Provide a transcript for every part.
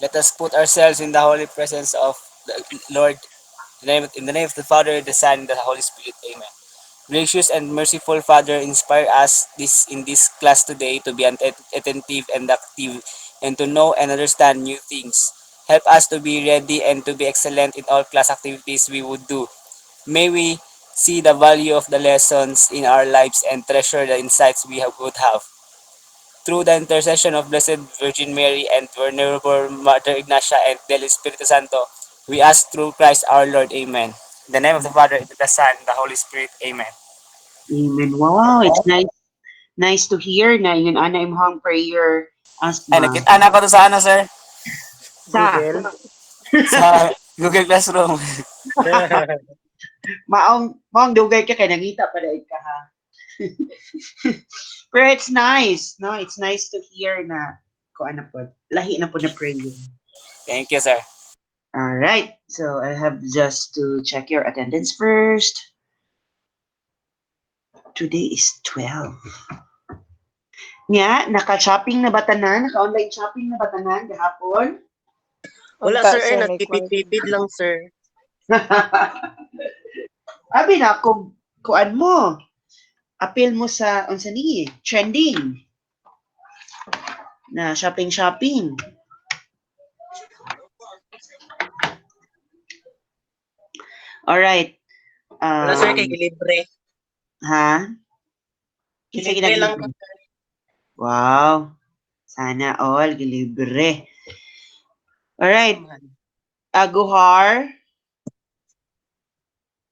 Let us put ourselves in the holy presence of the Lord. In the name of the Father, the Son, and the Holy Spirit. Amen. Gracious and merciful Father, inspire us in this class today to be attentive and active and to know and understand new things. Help us to be ready and to be excellent in all class activities we would do. May we see the value of the lessons in our lives and treasure the insights would have. Through the intercession of Blessed Virgin Mary and Venerable Mother Ignacia and del Espiritu Santo, we ask through Christ our Lord. Amen. In the name of the Father, the Son, and the Holy Spirit. Amen. Amen. Wow, it's nice to hear na yun ana imong prayer Ay, asma. nakita na ko to sa ano, sir? Sa Google. Sa Google Classroom. maong dugay ka kay nangita pa dai ka ha. Pero it's nice, no? It's nice to hear na ko ano po, lahi na po na prayer. Thank you, sir. All right. So I have just to check your attendance first. Today is 12. Nya, naka-shopping na ba tanan? Naka-online shopping na ba tanan gahapon? Wala Unta, sir, sir, may kwarta. nagtipid-tipid lang sir. Abi na kung kuan mo. Appeal mo sa unsa ni trending na shopping. All right. Wala sir, kay gilibre. Ha? Kinsa Gilibre lang ginag ko. Wow. Sana all gilibre. All right. Aguhar.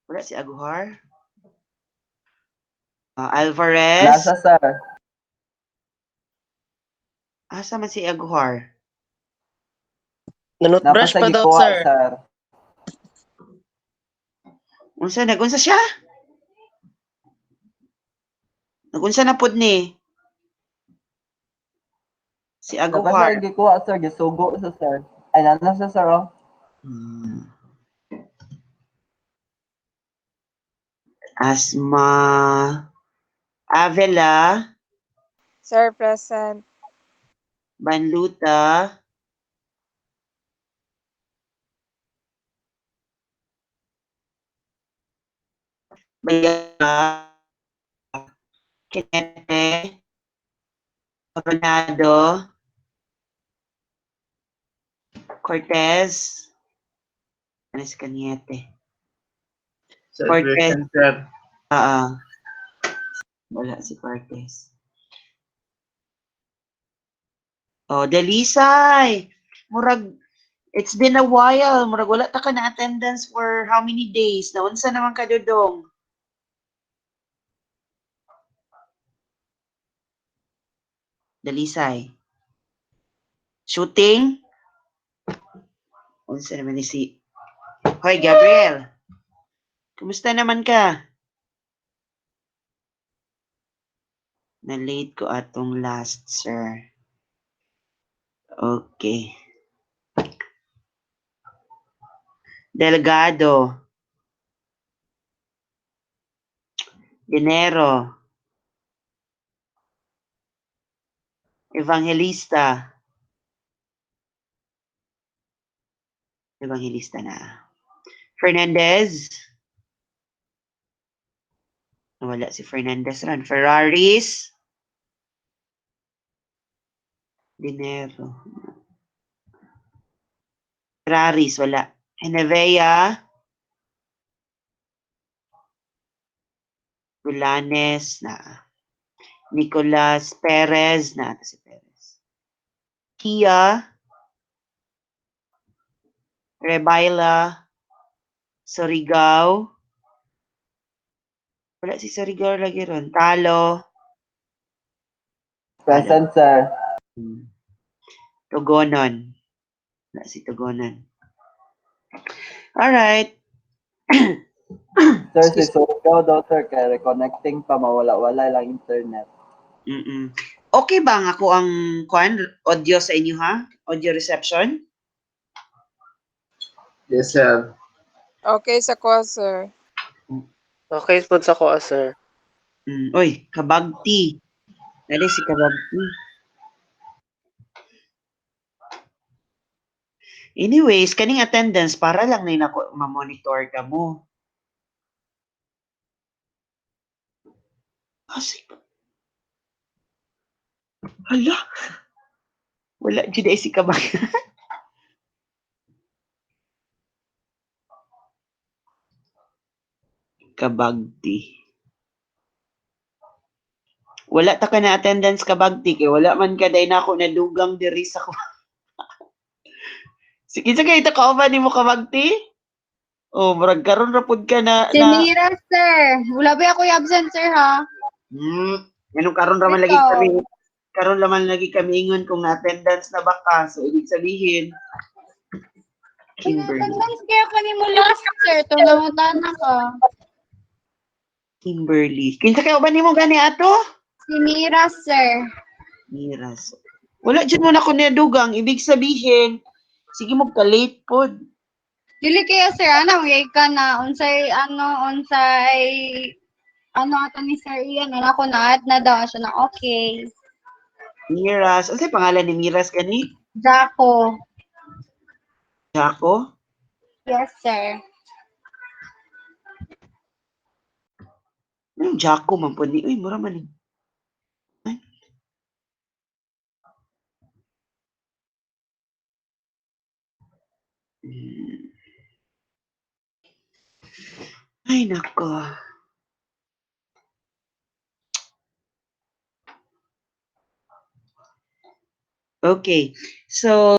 Wala si Aguhar. Alvarez. Nasa, sir. Asa man si Aguhar? Nanutbrush pa daw Napasagikuha, sir. sir. Nagunsa siya? Nagunsa na pud ni? Si Aguhar. Napasagikuha, sir. Gisugo sa, sir. Ay, nasa, sir, oh. Asma Avila Sir, present. Banluta Bayaka Kinete Coronado Cortez ano si Cañete? Sir, Cortez. present, sir. Wala si Cortez. Oh, Delisay. Murag, it's been a while. Murag, wala ta ka na attendance for how many days? Naunsa naman ka, Dodong? Delisay. Shooting? Unsa naman ni si... Hoy, Gabriel. Kumusta naman ka? Na-late ko atong last, sir. Okay. Delgado. Dinero. Evangelista. Evangelista na. Fernandez. Wala si Fernandez ran. Ferraris. Dinero. Ferraris, wala. Henevea. Gulanes na. Nicolas Perez na. Si Perez. Kia. Rebaila. Surigao. Wala si Surigao lagi ron. Talo. Present, sir. Tugonon. Wala si Tugonon. Alright. Sir, si Surigao daw, sir. Kaya reconnecting pa, mawala-wala lang internet. Okay ba nga ako ang audio sa inyo ha? Audio reception? Yes, sir. Okay sa ko, sir. Okay po sa ko sir. Oy, kabagti. Dali si kabagti. Anyways, kaning attendance para lang na nako ma-monitor ka mo. Kasi hala. Wala jud ay si kabag. Kabagti. Wala ta ka na attendance kabagti kay wala man ka day nako nadugang diri sa ko. Sige sa kay ita kauban nimo kabagti? Oh, murag karon ra pud ka na Sinira, sir. Wala ba ako absent, sir, ha? Anong karon ra man lagi Ikaw. kami karon naman lagi kami ingon kung na-attendance na ba ka. So, ibig sabihin, Kimberly. Attendance kaya ko ni mo last, sir. Tunangutan na ka. Kimberly. Kinsa kayo ba nimo gani ato? Sinira, sir. Miras. Wala dyan mo na ko nadugang. Ibig sabihin, sige mo ka-late po. Dili kaya, sir, ano, magay ka na, unsay, ato ni sir Ian, ako na, at na daw siya na, okay. Miras. Ano pangalan ni Miras gani? Jaco. Jaco? Yes, sir. Anong Jaco man po ni? Uy, mura man ni. Ay. Ay, nako. Okay. So,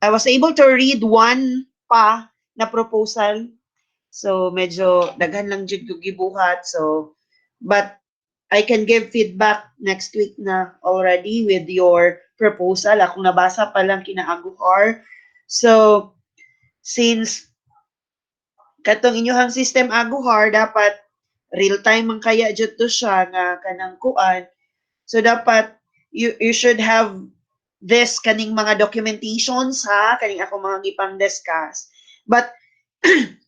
I was able to read one pa na proposal. So, medyo daghan lang jud ko gibuhat. So, but I can give feedback next week na already with your proposal. Akong nabasa pa lang kina-Aguhar. So, since katong inyohang system Aguhar, dapat real-time man kaya jud to siya nga kanang kuan. So, dapat you should have this kaning mga documentations ha, kaning ako mga gipang-discuss. But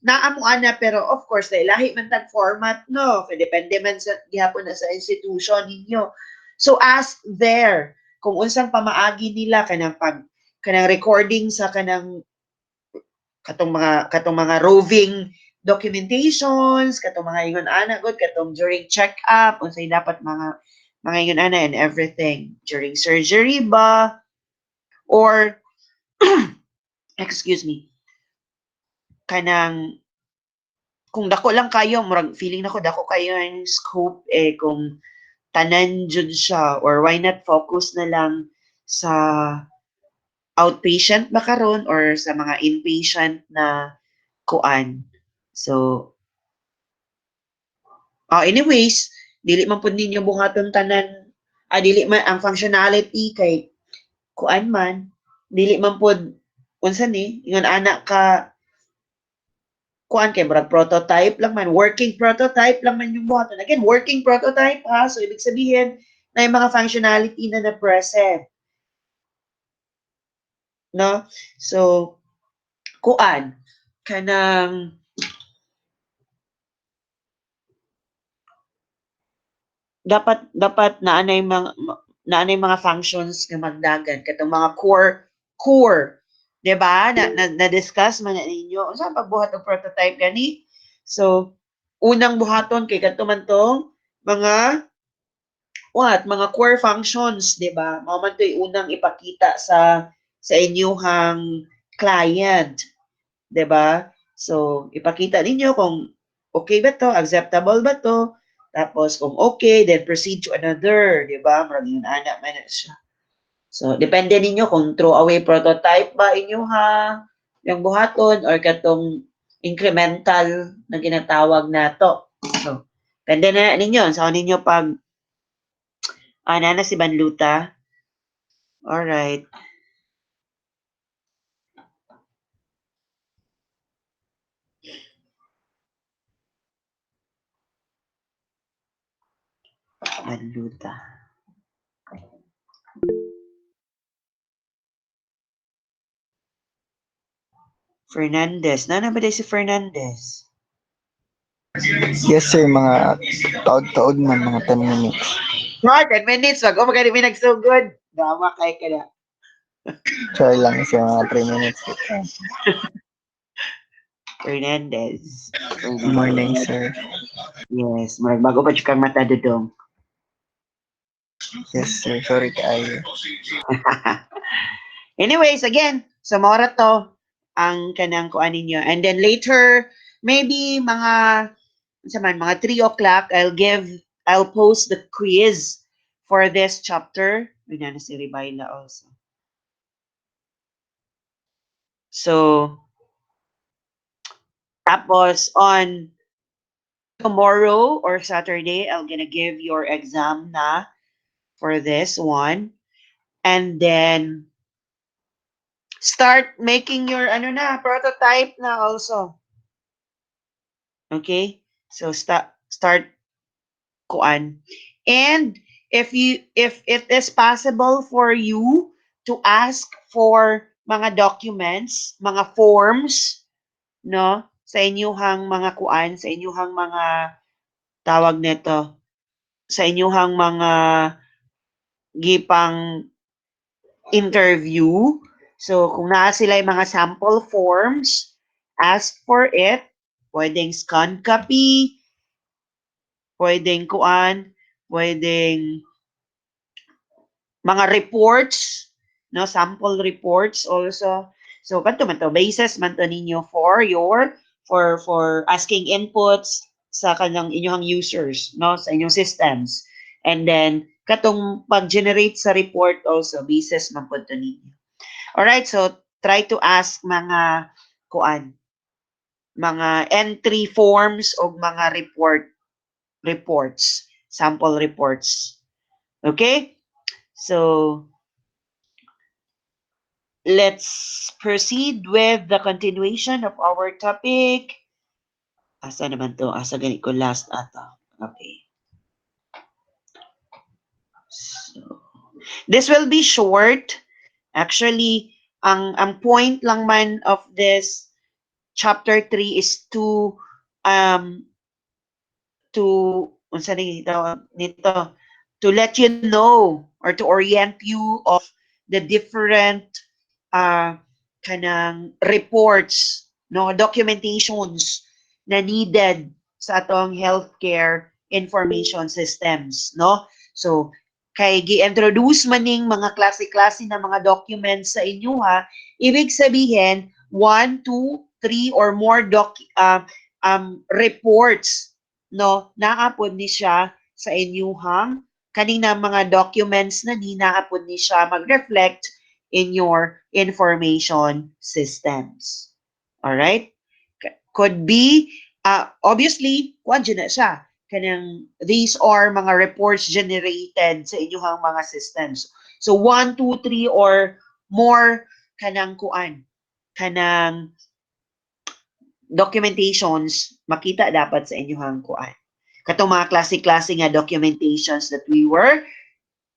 naamo ana pero of course lahi man tag format no, kay depende man sa gihapon na sa institution ninyo. So ask there kung unsang pamaagi nila kanang recording sa katong mga roving documentations, katong mga ingon ana gud katong during check-up unsay dapat mga ingon ana and everything during surgery ba or excuse me kanang kung dako lang kayo murag feeling nako dako kayo ang scope kung tanan jud siya or why not focus na lang sa outpatient ba karon or sa mga inpatient na kuan. So anyways, dili man pud ninyo buhaton tanan dili man ang functionality kay kuan man dili man pud unsa ni ingon ana ka kuan kay murag prototype lang man, working prototype lang man yung buhaton. Again, working prototype ha, so ibig sabihin na yung mga functionality na na-present. No? So, kuan, kanang dapat naanay mga functions nga magdagan katong mga core 'di ba na discuss man na ninyo unsa pagbuhat og prototype gani so unang buhaton kay kadto man tong mga mga core functions 'di ba mao man toy unang ipakita sa inyong client 'di ba so ipakita ninyo kung okay ba to acceptable ba to tapos kung okay, then proceed to another, di ba? Marami yun, anak, man siya. So, depende ninyo kung throw away prototype ba inyo ha, yung buhaton, or katong incremental na ginatawag na to. So, depende na ninyo. Sa ninyo pag, na si Banluta. Alright. Banluta. Fernandez. Nana ba si Fernandez? Yes sir, mga taod-taod man, mga 10 minutes. More 10 minutes. Wag mo magkano nagsugod. Dama kay ka na. Try lang sa mga 3 minutes. Fernandez. Good morning sir. Yes, bago pa kang mata dudong. Yes sir, sorry kaayo. Anyways, again, sa mora to ang kanang kuan ninyo. And then later, maybe mga 3 o'clock, I'll post the quiz for this chapter. Yun na si Ribayla also. So, tapos on tomorrow or Saturday, I'm gonna give your exam na for this one. And then, start making your prototype na also. Okay? So start kuan. And if it is possible for you to ask for mga documents, mga forms, no, sa inyuhang mga kuan, sa inyuhang mga tawag nito, sa inyuhang mga gipang interview. So, kung naa sila yung mga sample forms, ask for it. Pwedeng scan copy, pwedeng kuan, pwedeng mga reports, no, sample reports also. So, kanto man to, basis man to ninyo for asking inputs sa kanang inyong users, no, sa inyong systems. And then, katong pag-generate sa report also, basis man po to ninyo. Alright, so try to ask mga kuan, mga entry forms o mga reports, sample reports. Okay? So, let's proceed with the continuation of our topic. Asa naman to? Asa ganit ko last ata. Okay. So, this will be short. Actually, ang point lang man of this chapter 3 is to unsa nito, to let you know or to orient you of the different kanang reports, no, documentations na needed sa atong healthcare information systems, no. So kay gi-introduce maning mga klase-klase na mga documents sa inyo ha, ibig sabihin 1, 2, 3 or more reports, no, naapod ni siya sa inyuhang kanina mga documents na ni naapod ni siya mag-reflect in your information systems. All right? Could be obviously kuan na siya kanang these are mga reports generated sa inyong mga systems. So 1, 2, 3 or more kanang kuan, kanang documentations makita dapat sa inyong kuan. Katong mga klase-klase nga documentations that we were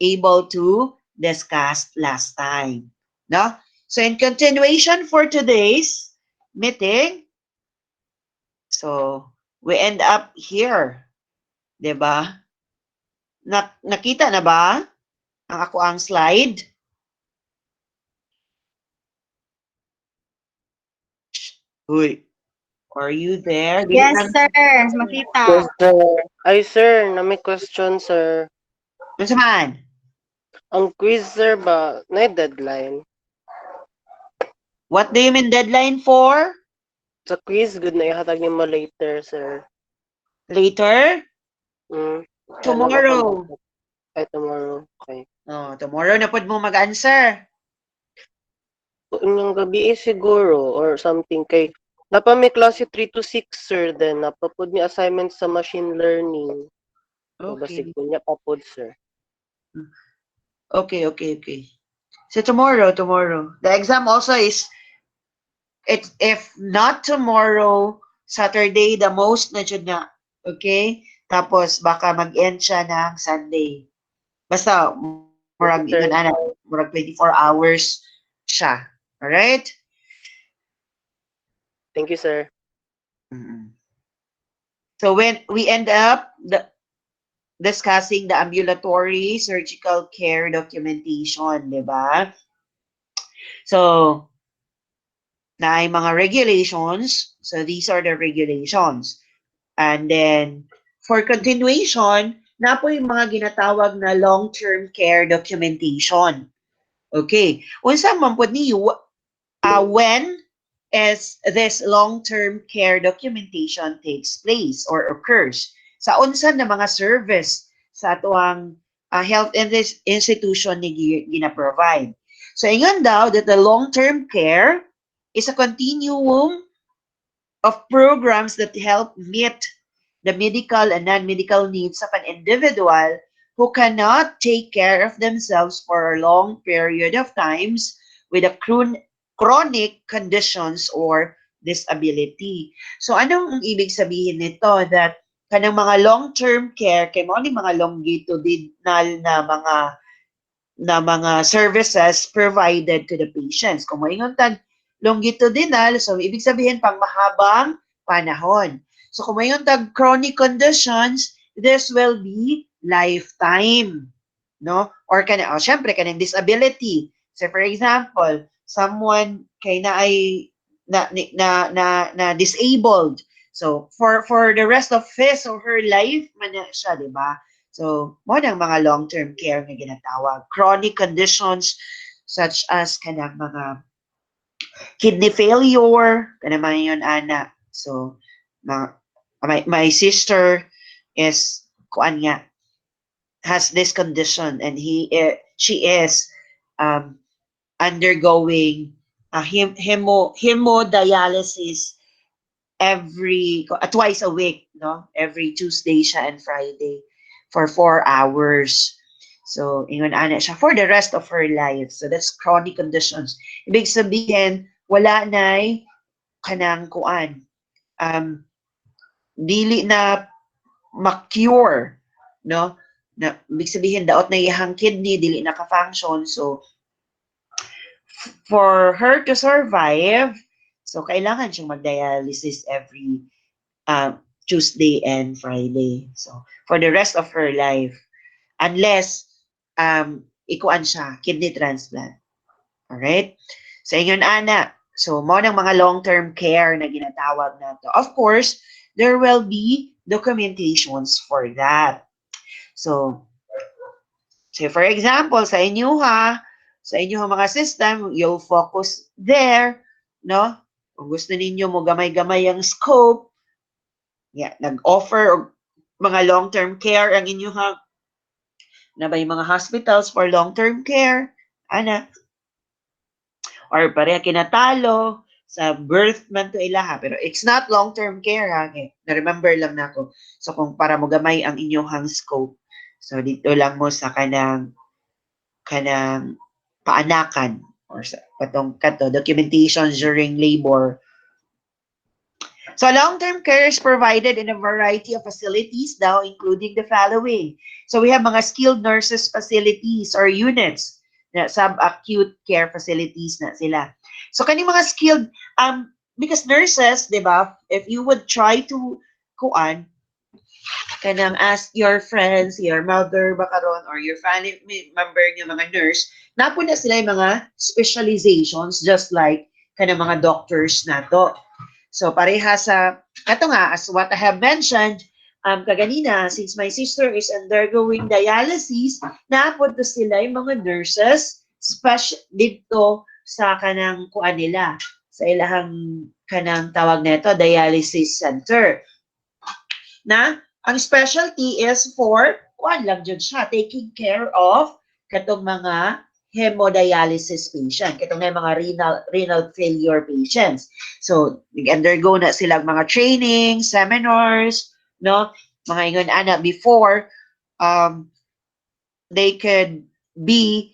able to discuss last time. No? So in continuation for today's meeting, so we end up here. Diba? Nakita na ba ang ako ang slide? Uy, are you there? Yes, sir. Makita. Yes, sir. Ay, sir, na may question, sir. Ano man? Ang quiz, sir, ba, na deadline? What do you mean deadline for? Sa quiz, good na ihatag niyo mo later, sir. Later? Mm. Tomorrow. Ay, tomorrow. Okay. Oh, tomorrow na pod mo mag-answer. Yung gabi siguro or something kay napa may klase 3 to 6 sir then napapod ni assignment sa machine learning. Okay. Basig niya papod sir. Okay. So tomorrow. The exam also is, it's if not tomorrow, Saturday, the most na jud na. Okay? Tapos baka mag-end siya ng Sunday. Basta murag Sir. murag 24 hours siya. Alright? Thank you sir. Mm-mm. So when we end up discussing the ambulatory surgical care documentation, di ba? So, na ay mga regulations. So these are the regulations. And then, for continuation, na po yung mga ginatawag na long-term care documentation. Okay. Unsa man po niyo, when is this long-term care documentation takes place or occurs? Sa unsa na mga service sa atuang health institution ni gina-provide. So, ingon daw that the long-term care is a continuum of programs that help meet the medical and non-medical needs of an individual who cannot take care of themselves for a long period of times with a chronic conditions or disability. So anong ibig sabihin nito? That kanang mga long-term care kay mo ni mga longitudinal na mga services provided to the patients. Kung moingon tag longitudinal, so ibig sabihin pang mahabang panahon. So kung moingon tag chronic conditions, this will be lifetime, no? Or syempre kanang disability. So for example, someone kay na ay na disabled. So for the rest of his or her life man na siya, di ba? So, mo nang mga long-term care nga ginatawag. Chronic conditions such as kanang mga kidney failure, kanang mga yun, ana. So, my sister is, kuan nga, has this condition and she is undergoing hemodialysis twice a week, no? Every Tuesday siya and Friday for 4 hours. So, ingon ana siya for the rest of her life. So, that's chronic conditions. Ibig sabihin, wala na'y kanang kuan. Dili na ma-cure, no? Na, ibig sabihin, daot na iyang kidney, dili na ka-function. So, for her to survive, so kailangan siyang mag-dialysis every Tuesday and Friday. So, for the rest of her life, unless ikuan siya, kidney transplant. Alright? So, ingon ana. So, mo ng mga long-term care na ginatawag na to. Of course, there will be documentations for that. So, say for example, sa inyo mga system, you'll focus there, no? Kung gusto ninyo mo gamay-gamay ang scope, nag-offer mga long-term care ang inyong na ba yung mga hospitals for long-term care, ana, or pareha kinatalo sa birth man to ilaha, pero it's not long-term care, ha? Na-remember lang na ako. So, kung para mo gamay ang inyong scope, so dito lang mo sa kanang paanakan or sa katong documentation during labor. So long-term care is provided in a variety of facilities now, including the following. So we have mga skilled nurses facilities or units, na sub-acute care facilities na sila. So kaning mga skilled, because nurses, di ba, if you would try to kanang ask your friends, your mother, bakaron, or your family member nga mga nurse, napo na sila yung mga specializations just like kanang mga doctors nato. So pareha sa ato nga as what I have mentioned kaganina, since my sister is undergoing dialysis, naapod to sila yung mga nurses dito sa kanang kuan nila, sa ilahang kanang tawag nito dialysis center. Na ang specialty is for kuan lang jud siya, taking care of katong mga hemodialysis patient, katong na mga renal failure patients. So, nag-undergo na silang mga training, seminars, no? Mga ingon ana before they could be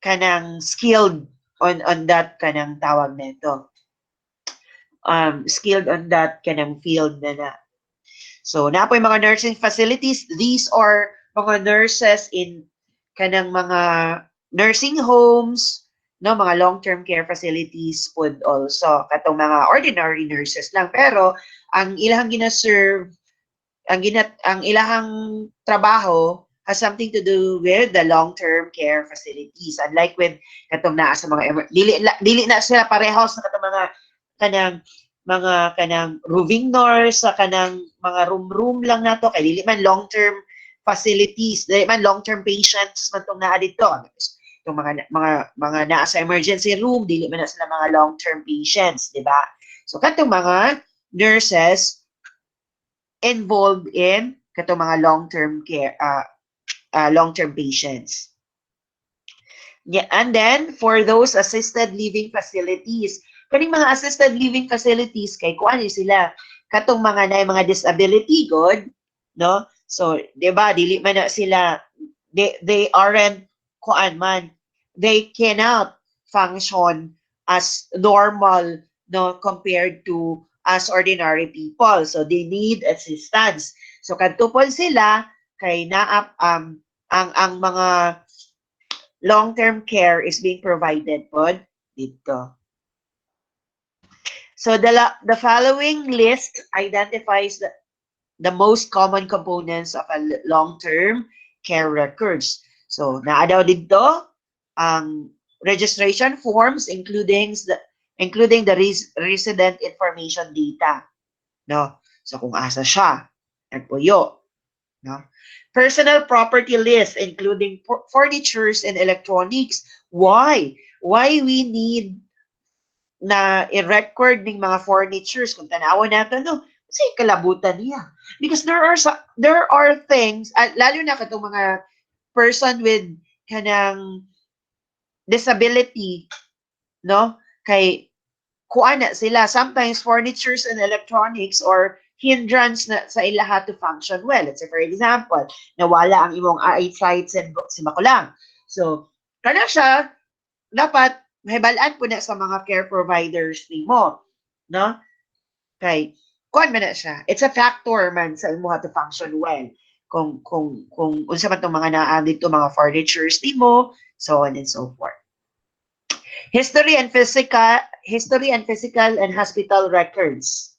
kanang skilled on that kanang tawag nito. Skilled on that kanang field na. So, na po yung mga nursing facilities. These are mga nurses in kanang mga nursing homes, no, mga long-term care facilities pod also katong mga ordinary nurses lang, pero ang ilang gina-serve ang ilahang trabaho has something to do with the long-term care facilities. Unlike with katong naa sa mga dili na sila parehas sa katong mga kanang roving nurse sa kanang mga room lang nato kay dili man long-term facilities, dili man long-term patients man tong naa dito. Itong mga naa sa emergency room, dili man na sila mga long-term patients, di ba? So katong mga nurses involved in katong mga long-term care long-term patients. Yeah, and then for those assisted living facilities, kaning mga assisted living facilities kay kuan sila katong mga disability good, no? So, 'di ba, dili man na sila they aren't kuan man. They cannot function as normal, no, compared to as ordinary people. So they need assistance. So kadto po sila kay naap ang mga long-term care is being provided po dito. So the following list identifies the most common components of a long-term care records. So naa daw dito ang registration forms including the resident information data, no? So kung asa siya, nagpuyo, no? Personal property list including furnitures and electronics. Why? Why we need na i-record ng mga furnitures kung tanawon natin, no? Kasi kalabutan niya. Because there are things, lalo na katong mga person with kanang disability, no? Kay kuan na sila, sometimes furnitures and electronics or hindrance na sa ilaha to function well. Let's say, for example, nawala ang imong eyesight sa makulang. So, kana siya, dapat mahibalaan po na sa mga care providers nimo, no? Kay, kuan man na siya. It's a factor man sa imo to function well. Kung unsa man tong mga naa dito, mga furnitures nimo, so on and so forth. History and physical and hospital records.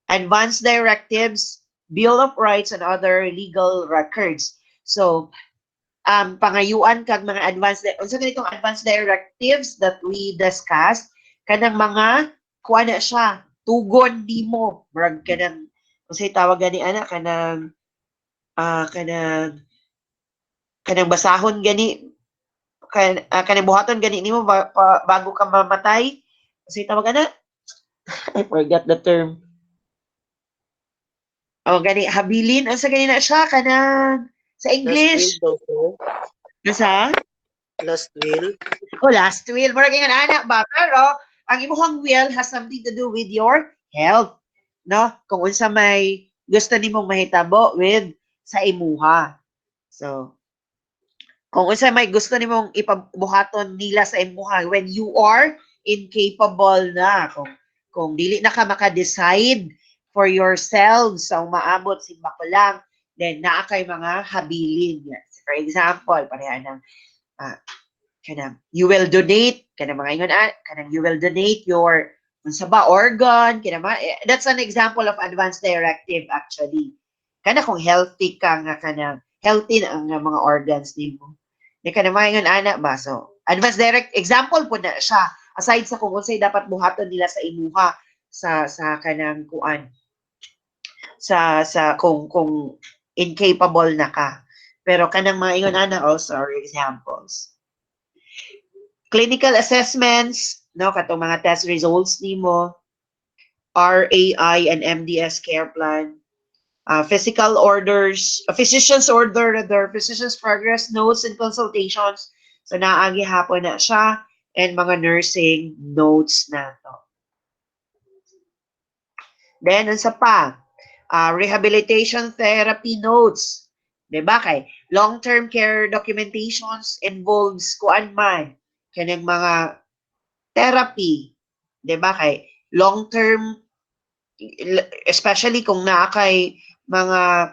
Advance directives, Bill of Rights, and other legal records. So, pangayuan kag mga unsa ganitong advance directives that we discussed, kanang mga kuha na siya, tugon nimo, murag kanang unsay tawag gani ana kanang kanang basahon gani kanang buhaton gani nimo bago ka mamatay. Unsay tawag ana? I forgot the term. O gani habilin unsa gani na siya kanang sa English. Last will, Nasa? last will. Oh, last will. Murag ingon anak ba? Pero ang imong will has something to do with your health, no? Kung unsa may gusto nimong mahitabo with sa imuha. So, kung unsa may gusto nimong ipabuhaton nila sa imuha when you are incapable na, kung dili na ka maka-decide for yourselves sa umaabot si makulang, then naa kay mga habilin. Yes. For example, pareha ng kanang you will donate kanang mga ingon kanang you will donate your unsa ba organ that's an example of advance directive actually. Kana kung healthy ka nga kanang healthy na ang mga organs nimo. Di ka na mga ingon ana ba? So, advance direct example po na siya aside sa kung unsay dapat buhaton nila sa imuha sa kanang kuan sa kung incapable na ka. Pero kanang mga ingon ana also are examples. Clinical assessments, no, katong mga test results nimo, RAI and MDS care plan, physical orders, physician's order, rather, physician's progress notes and consultations. So naagi hapon na siya and mga nursing notes na to. Then, unsa pa? Rehabilitation therapy notes. Diba kay long-term care documentations involves kuan man kanang mga therapy. Diba kay long-term, especially kung naa kay mga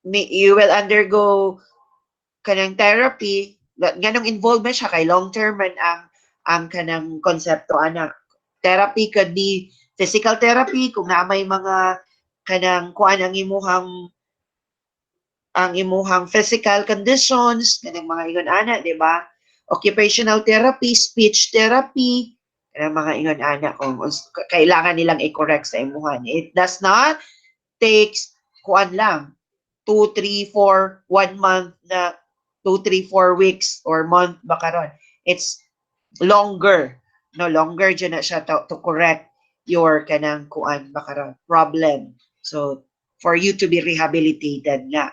you will undergo kanang therapy, ganong involvement siya kay long-term man ang kanang konsepto ana. Therapy could be physical therapy kung na may mga kanang kuan ang imuhang physical conditions, kanang mga ingon ana, di ba? Occupational therapy, speech therapy, kanang mga ingon ana kung kailangan nilang i-correct sa imuhan. It does not take kuan lang 2, 3, 4, 1 month na 2, 3, 4 weeks or month ba karon. It's longer. No longer dyan na siya to correct your kanang kuan ba karon problem. So for you to be rehabilitated nga.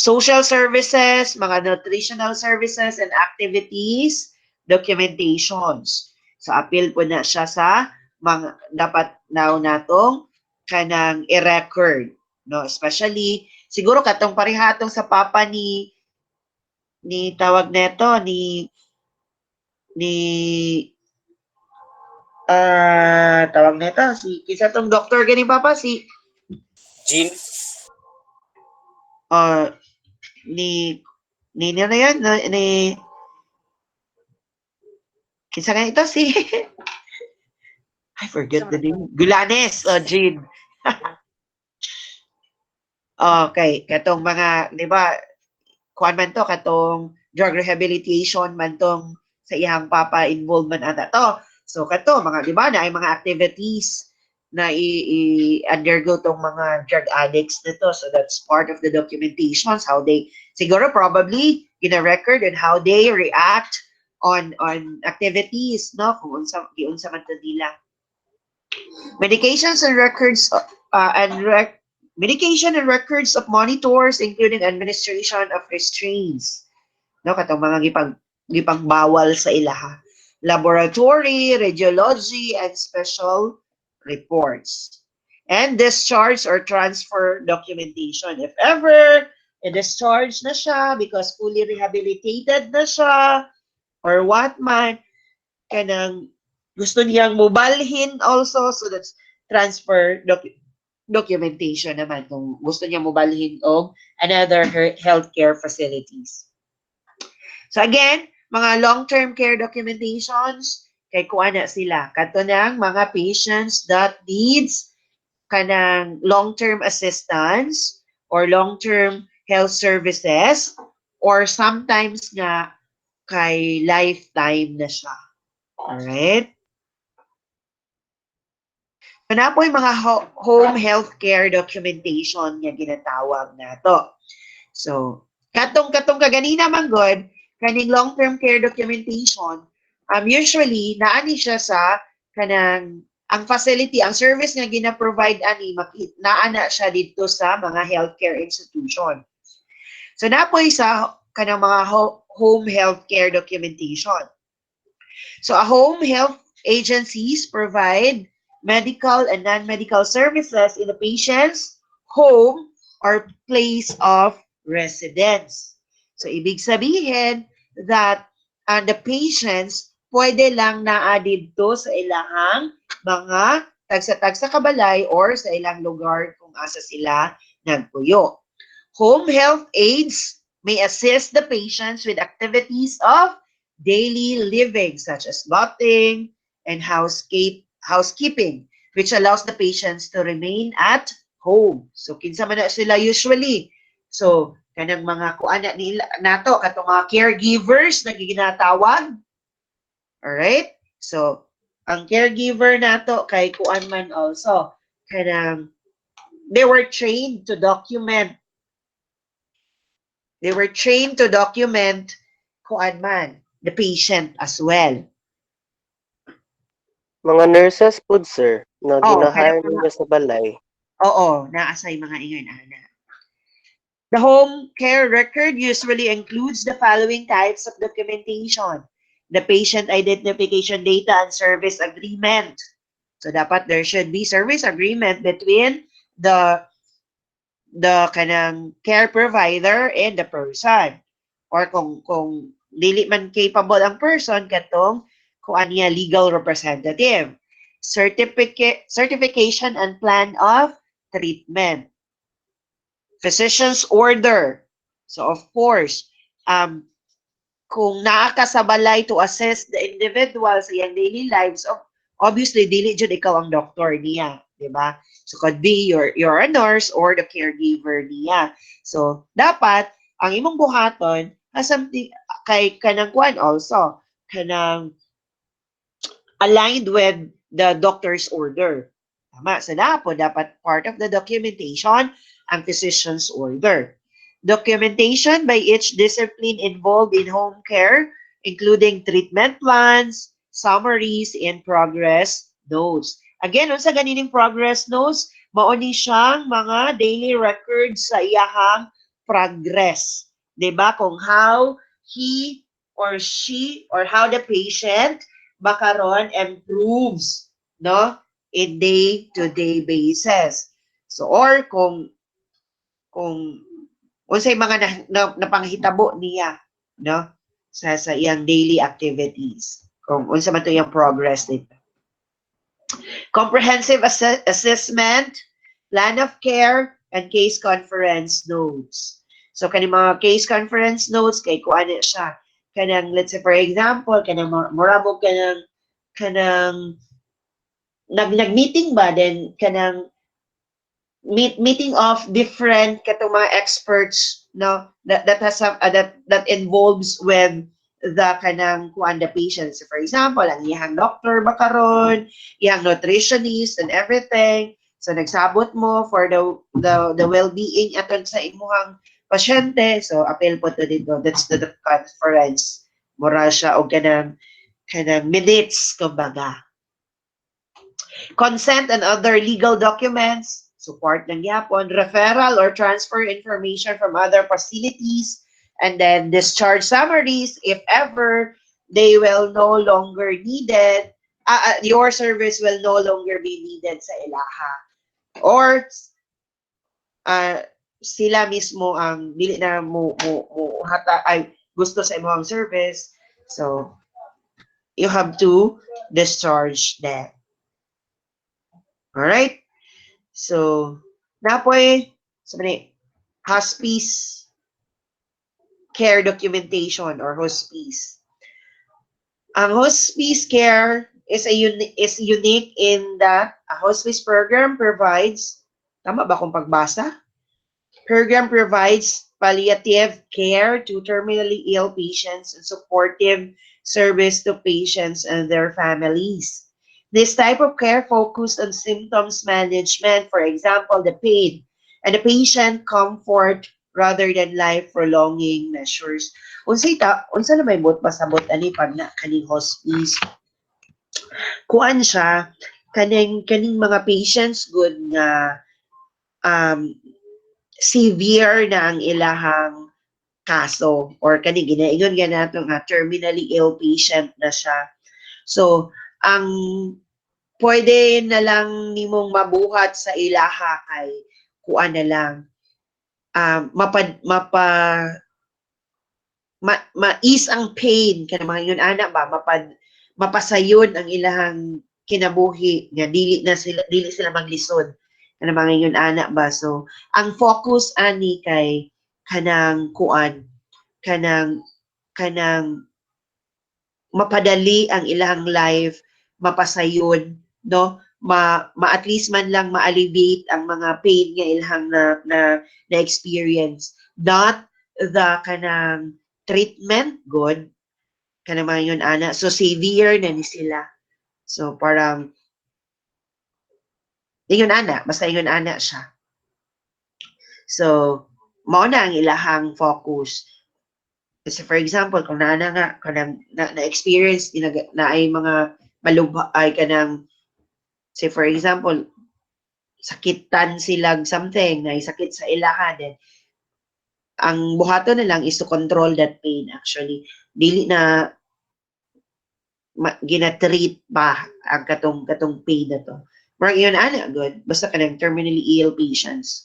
Social services, mga nutritional services and activities, documentations. So appeal po na siya sa mga dapat now natong kanang i-record, no? Especially siguro katong parehatong sa papa ni tawag neto ni tawag neto si kinsa tong doktor gani papa si Jean, ni na yan, ni kinsa nga ito si I forget the name. Gulanes o Jean. Okay, katong mga, di ba, kuan man to, katong drug rehabilitation man tong sa iyang papa involvement ata to. So kato, mga, di ba, na ay mga activities na i-undergo tong mga drug addicts nito. So that's part of the documentations, how they, siguro probably, gina-record and how they react on activities, no? Kung unsa man to nila. Medications and records medication and records of monitors, including administration of restraints. No, katong mga gipagbawal sa ilaha. Laboratory, radiology, and special reports. And discharge or transfer documentation. If ever i-discharge na siya because fully rehabilitated na siya or what man, kanang gusto niyang mobalhin also, so that's transfer documentation naman kung gusto niya mobalhin og another healthcare facilities. So again, mga long-term care documentations, kay kuha na sila. Kato ng mga patients that needs kanang long-term assistance or long-term health services or sometimes nga kay lifetime na siya. Alright? So na po yung mga home healthcare documentation nga ginatawag na to. So, katong kaganina man good, kaning long-term care documentation, usually naani siya sa kanang ang facility, ang service nga gina-provide ani naana siya dito sa mga healthcare institution. So napoy sa kanang mga home healthcare documentation. So a home health agencies provide medical and non-medical services in the patient's home or place of residence. So ibig sabihin that the patients pwede lang naa dito sa ilahang mga tagsa-tagsa kabalay or sa ilang lugar kung asa sila nagpuyo. Home health aides may assist the patients with activities of daily living such as bathing and housekeeping, which allows the patients to remain at home. So kinsa man na sila usually. So kanang mga kuana nila nato katong mga caregivers na ginatawag. All right? So ang caregiver nato kay kuan man also kanang they were trained to document kuan man the patient as well. Mga nurses po, sir, na Oh, ginahire kaya nila sa balay. Oo, naasay mga ingon ana. The home care record usually includes the following types of documentation. The patient identification data and service agreement. So dapat there should be service agreement between the kanang care provider and the person. Or kung dili man capable ang person katong kung aniya legal representative. Certification and plan of treatment. Physician's order. So of course, kung naa ka sa balay to assess the individual sa iyang daily lives, obviously dili jud ikaw ang doktor niya, di ba? So could be you're a nurse or the caregiver niya. So dapat ang imong buhaton has something kay kanang kuan also kanang aligned with the doctor's order. Tama. So dapat part of the documentation ang physician's order. Documentation by each discipline involved in home care, including treatment plans, summaries, and progress notes. Again, unsa ganining progress notes? Mao ni siyang mga daily records sa iyahang progress. 'Di ba? Kung how he or she or how the patient bakaron improves, no? In day-to-day basis. So, or kung unsay mga napanghitabo niya, no? Sa iyang daily activities. Kung unsa man to iyang progress nito. Comprehensive assessment, plan of care, and case conference notes. So, kani mga case conference notes, kay kuan siya. Kanang, let's say, for example, kanang moramo kanang nag-meeting ba, then kanang meeting of different katong mga experts, no, that has some that involves with the kanang kuan the patients. So for example, ang iyang doctor ba karon, iyang nutritionist and everything. So nagsabot mo for the well-being aton sa imuhang pasyente. So appeal po to dito. That's the conference. Mura siya og kanang minutes kumbaga. Consent and other legal documents, support ng yapon, referral or transfer information from other facilities, and then discharge summaries if ever they will no longer needed, your service will no longer be needed sa ilaha. Or sila mismo ang dili na mo hata ay gusto sa imong service, so you have to discharge them. All right? So, napoy sa hospice care documentation or hospice. Ang hospice care is unique in that a hospice program provides, tama ba kung pagbasa? Program provides palliative care to terminally ill patients and supportive service to patients and their families. This type of care focused on symptoms management, for example, the pain, and the patient comfort rather than life-prolonging measures. Unsa na may bot pasabot ani pag na kaning hospice? Kuan siya kaning mga patients good nga severe na ang ilahang kaso or kani ginaingon nato nga terminally ill patient na siya. So, ang pwede na lang nimong mabuhat sa ilaha kay kuan na lang ma-ease ang pain kana mga yun ana ba mapasayon ang ilahang kinabuhi nga dili sila maglisod kana mga yun ana ba. So ang focus ani kay kanang kuan kanang mapadali ang ilahang life, mapasayon, no? At least man lang ma-alleviate ang mga pain nga ilahang na experience. Not the kanang treatment good kanang mga yun ana. So severe na ni sila. So parang ingon ana, basta ingon ana siya. So mao na ang ilahang focus. Kasi for example, kung na-experience na ay mga malubha ay kanang say for example, sakitan silang something, na sakit sa ilaha, then ang buhato na lang is to control that pain actually. Dili na gina-treat pa ang katong pain na to. Marang yun ana good, basta kanang terminally ill patients.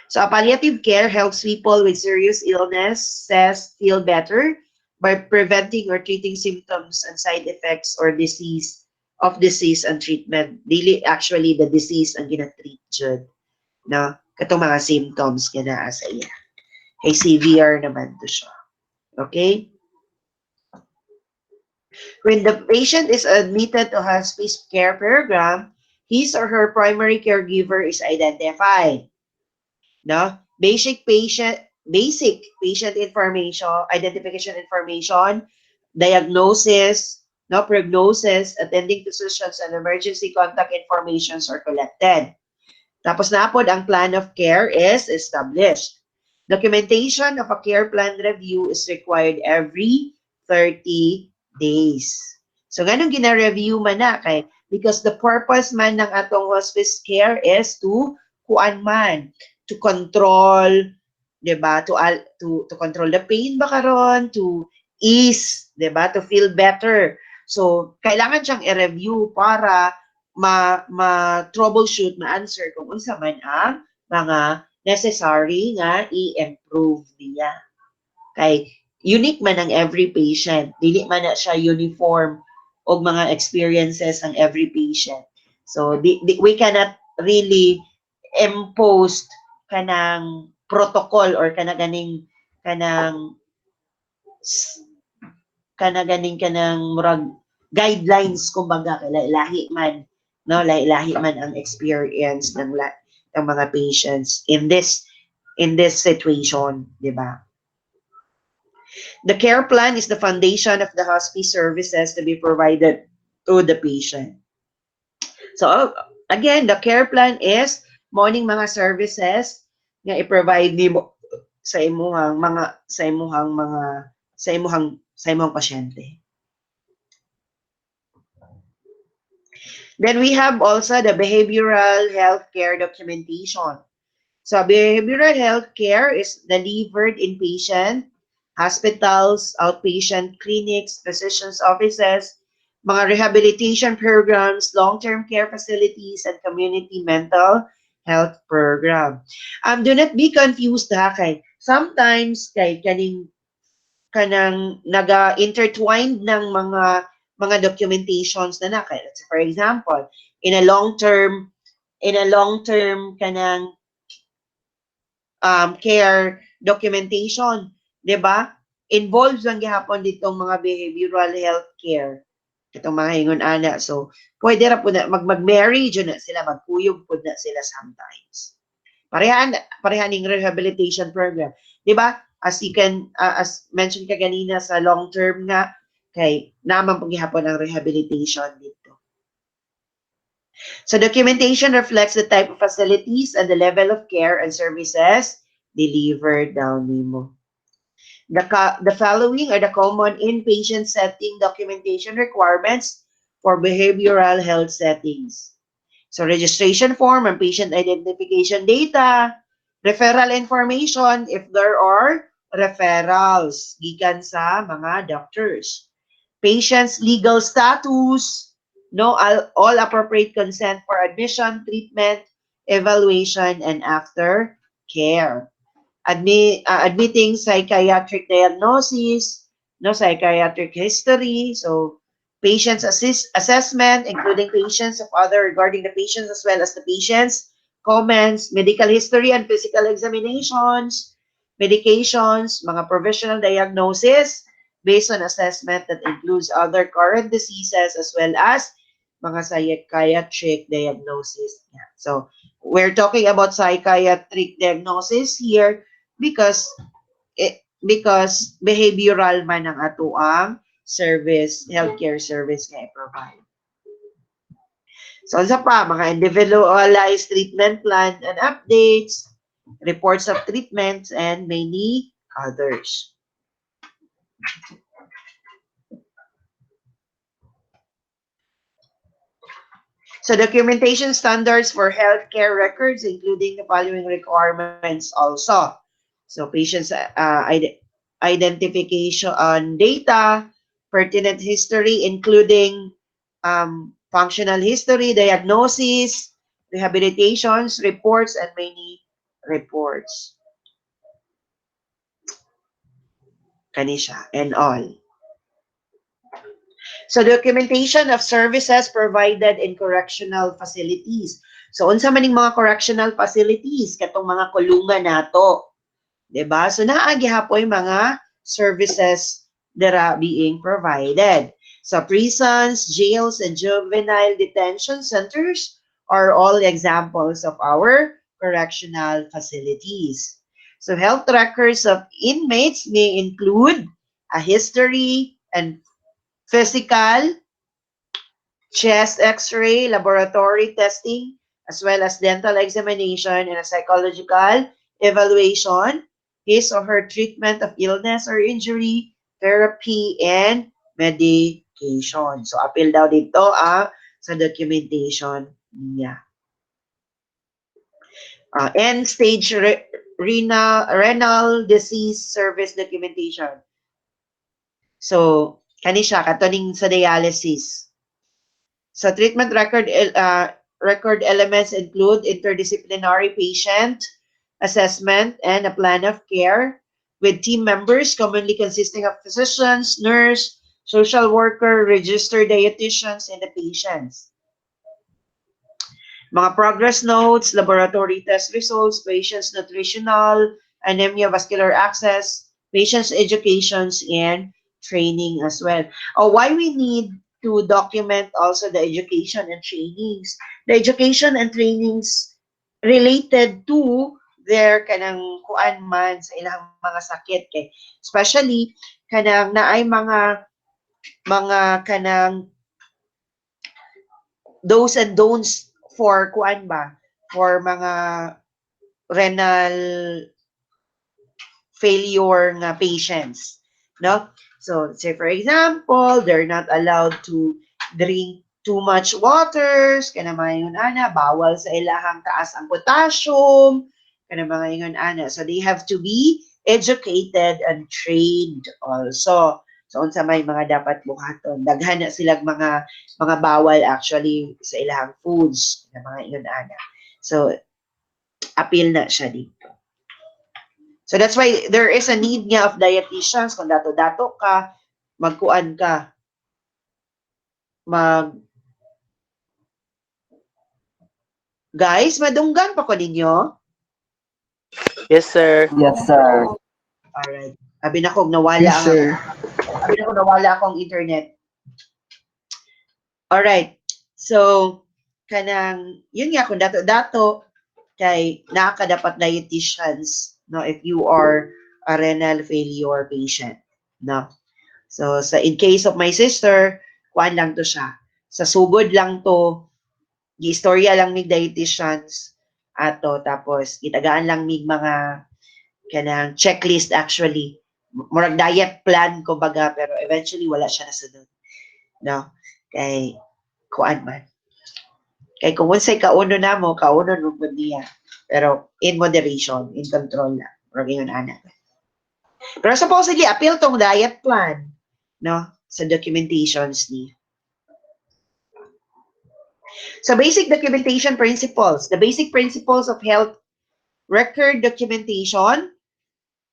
So palliative care helps people with serious illness feel better by preventing or treating symptoms and side effects or disease and treatment. Dili actually the disease ang gina-treat jud, no? Katong mga symptoms kana sa iya. Kay severe naman to siya. Okay? When the patient is admitted to hospice care program, his or her primary caregiver is identified. No? Basic patient information, identification information, diagnosis, no prognosis, attending physicians and emergency contact informations are collected. Tapos na po, ang plan of care is established. Documentation of a care plan review is required every 30 days. So, ganun gina-review man na kay because the purpose man ng atong hospice care is to kuan man, to control, 'di ba? To control the pain ba karon, to ease, 'di ba? To feel better. So, kailangan siyang i-review para ma-troubleshoot, ma-answer kung unsa man ang mga necessary nga i-improve niya. Kay unique man ang every patient. Dili man na siya uniform og mga experiences ang every patient. So we cannot really impose kanang protocol or kanang murag guidelines kumbaga kay lahi man, no, lahi man ang experience ng mga patients in this situation, di ba? The care plan is the foundation of the hospice services to be provided to the patient. So again, the care plan is morning mga services nga i-provide nimo sa imong pasyente. Then we have also the behavioral health care documentation. So behavioral health care is delivered in patient, hospitals, outpatient clinics, physicians' offices, mga rehabilitation programs, long-term care facilities, and community mental health program. Do not be confused ha kay sometimes kay kanang naga-intertwined ng mga documentations na kay for example in a long-term kanang care documentation, 'di ba? Involves lang gihapon ditong mga behavioral health care. Itong mga hingon ana. So, pwede ra po na mag-marry jud na sila, magkuyog po na sila sometimes. Parehan ning rehabilitation program. 'Di ba? As you can as mentioned ka ganina sa long term nga kay naman po gihapon ang rehabilitation dito. So documentation reflects the type of facilities and the level of care and services delivered daw nimo. The following are the common inpatient setting documentation requirements for behavioral health settings. So registration form and patient identification data, referral information if there are referrals gikan sa mga doctors. Patient's legal status, no, all appropriate consent for admission, treatment, evaluation, and after care. Admitting psychiatric diagnosis, no, psychiatric history, so patient's assessment, including patients of other regarding the patients as well as the patient's comments, medical history and physical examinations, medications, mga provisional diagnosis based on assessment that includes other current diseases as well as mga psychiatric diagnosis. Yeah. So we're talking about psychiatric diagnosis here because behavioral man ang ato ang service, healthcare service nga i-provide. So, sa pa, mga individualized treatment plan and updates, reports of treatments, and many others. So, documentation standards for healthcare records, including the following requirements also. So, patients' identification on data, pertinent history, including functional history, diagnosis, rehabilitations, reports, and many reports. Kanisha, and all. So, documentation of services provided in correctional facilities. So, unsa maning mga correctional facilities, katong mga kulungan nato. Diba? So, naagihapoy mga services that are being provided. Sa prisons, jails, and juvenile detention centers are all examples of our correctional facilities. So health records of inmates may include a history and physical, chest x-ray, laboratory testing, as well as dental examination and a psychological evaluation, his or her treatment of illness or injury, therapy, and medication. So, appeal daw dito sa documentation niya. End-stage renal disease service documentation. So, kani siya, katuning sa dialysis. So treatment record elements include interdisciplinary patient assessment and a plan of care with team members commonly consisting of physicians, nurse, social worker, registered dietitians, and the patients. Mga progress notes, laboratory test results, patient's nutritional, anemia, vascular access, patient's educations, and training as well. Why we need to document also the education and trainings. The education and trainings related to their kanang kuan man sa ilang mga sakit kay especially kanang naay mga kanang do's and don'ts for kuan ba for mga renal failure nga patients, no? So, say for example, they're not allowed to drink too much waters, kana mga yun ana, bawal sa ilahang taas ang potassium, kana mga yun ana. So, they have to be educated and trained also. So, unsa may mga dapat buhaton. Daghan na silang mga bawal actually sa ilahang foods, kana mga yun ana. So, appeal na siya dito. So that's why there is a need nga of dietitians kung dato-dato ka, magkuan ka, Guys, madunggan pa ko ninyo? Yes, sir. Yes, sir. Alright. Abi na kong nawala Yes, sir. akong internet. Alright. So, kanang, yun nga, kung dato-dato, kay nakakadapat dietitians, no, if you are a renal failure patient, no. So in case of my sister, kuan lang to siya. Sa sugod lang to, gi-istorya lang mig dietitians ato tapos gitagaan lang mig mga kanang checklist actually. Murag diet plan kumbaga pero eventually wala siya nasunod. No. Kay kuan man. Kay kung unsay kauno namo, kauno mo pud niya. Pero in moderation, in control na. Murag ingon ana. Pero supposedly appeal tong diet plan, no, sa documentations ni. So basic documentation principles. The basic principles of health record documentation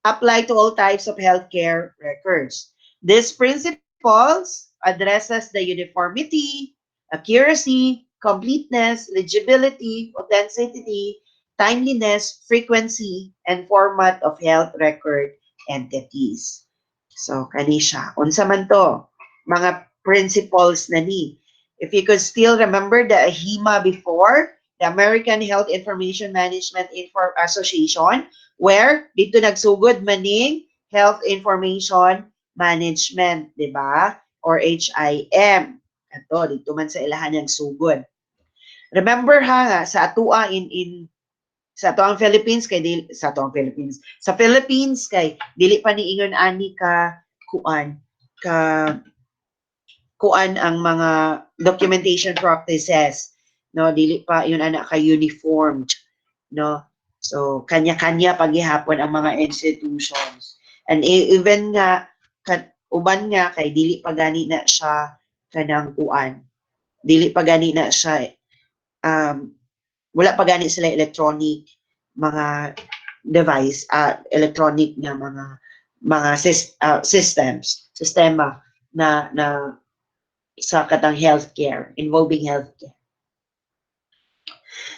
apply to all types of healthcare records. These principles addresses the uniformity, accuracy, completeness, legibility, authenticity, timeliness, frequency, and format of health record entities. So, kani siya. Unsa man to? Mga principles na ni. If you could still remember the AHIMA before, the American Health Information Management Association, where dito nagsugod maning Health Information Management, di ba? Or HIM. Ato, dito man sa ilahan ng sugod. Remember nga, sa atua sa atoang Philippines sa Philippines kay dili pa ni ingon ani ka kuan ang mga documentation practices, no, dili pa yun ana ka uniformed, no. So kanya-kanya paghihapon ang mga institutions and even nga uban nga kay dili pa gani na siya kanang kuan, dili pa gani na siya wala pa gani sila electronic mga device, electronic na mga sistema na sa katang healthcare, involving healthcare.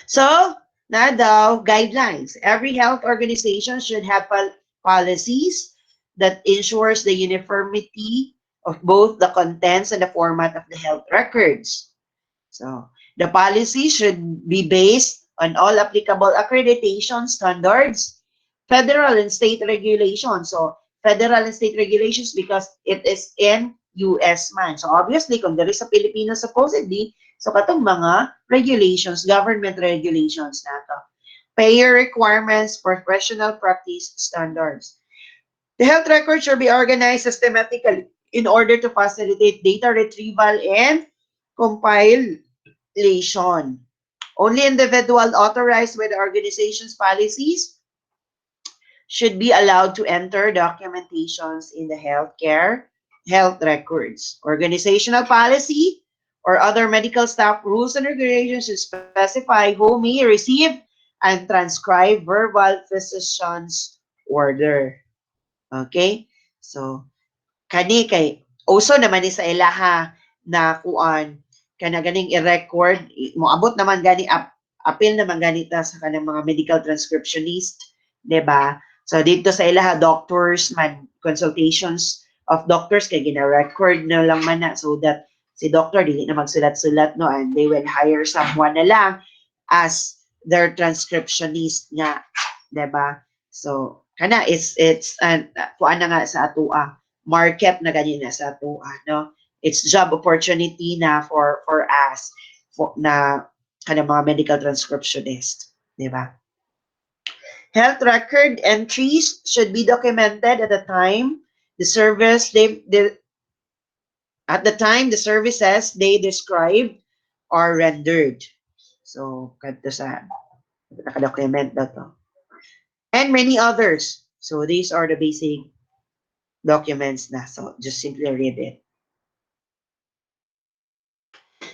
So, na daw guidelines. Every health organization should have policies that ensures the uniformity of both the contents and the format of the health records. So the policy should be based on all applicable accreditation standards, federal and state regulations. So federal and state regulations because it is in US man. So obviously, kung there is a Filipino supposedly, so katong mga regulations, government regulations na to. Payer requirements, professional practice standards. The health record should be organized systematically in order to facilitate data retrieval and compilation. Only individual authorized with the organization's policies should be allowed to enter documentations in the health records. Organizational policy or other medical staff rules and regulations should specify who may receive and transcribe verbal physician's order. Okay? So, kani kay uso naman ni sa ilaha na kuan kana ganing i-record moabot naman gani apil naman ganita sa kanang mga medical transcriptionist, 'di ba? So dito sa ilaha doctors man consultations of doctors kay gina-record na lang man na so that si doctor dili na magsulat-sulat no and they will hire someone na lang as their transcriptionist nga, 'di ba? So kana it's kuan na nga sa atua market na ganyan na sa atua no, it's job opportunity na for us na kanang mga medical transcriptionist, di ba? Health record entries should be documented at the time the services they described are rendered. So kadto sa naka-document na to. And many others. So these are the basic documents na. So just simply read it.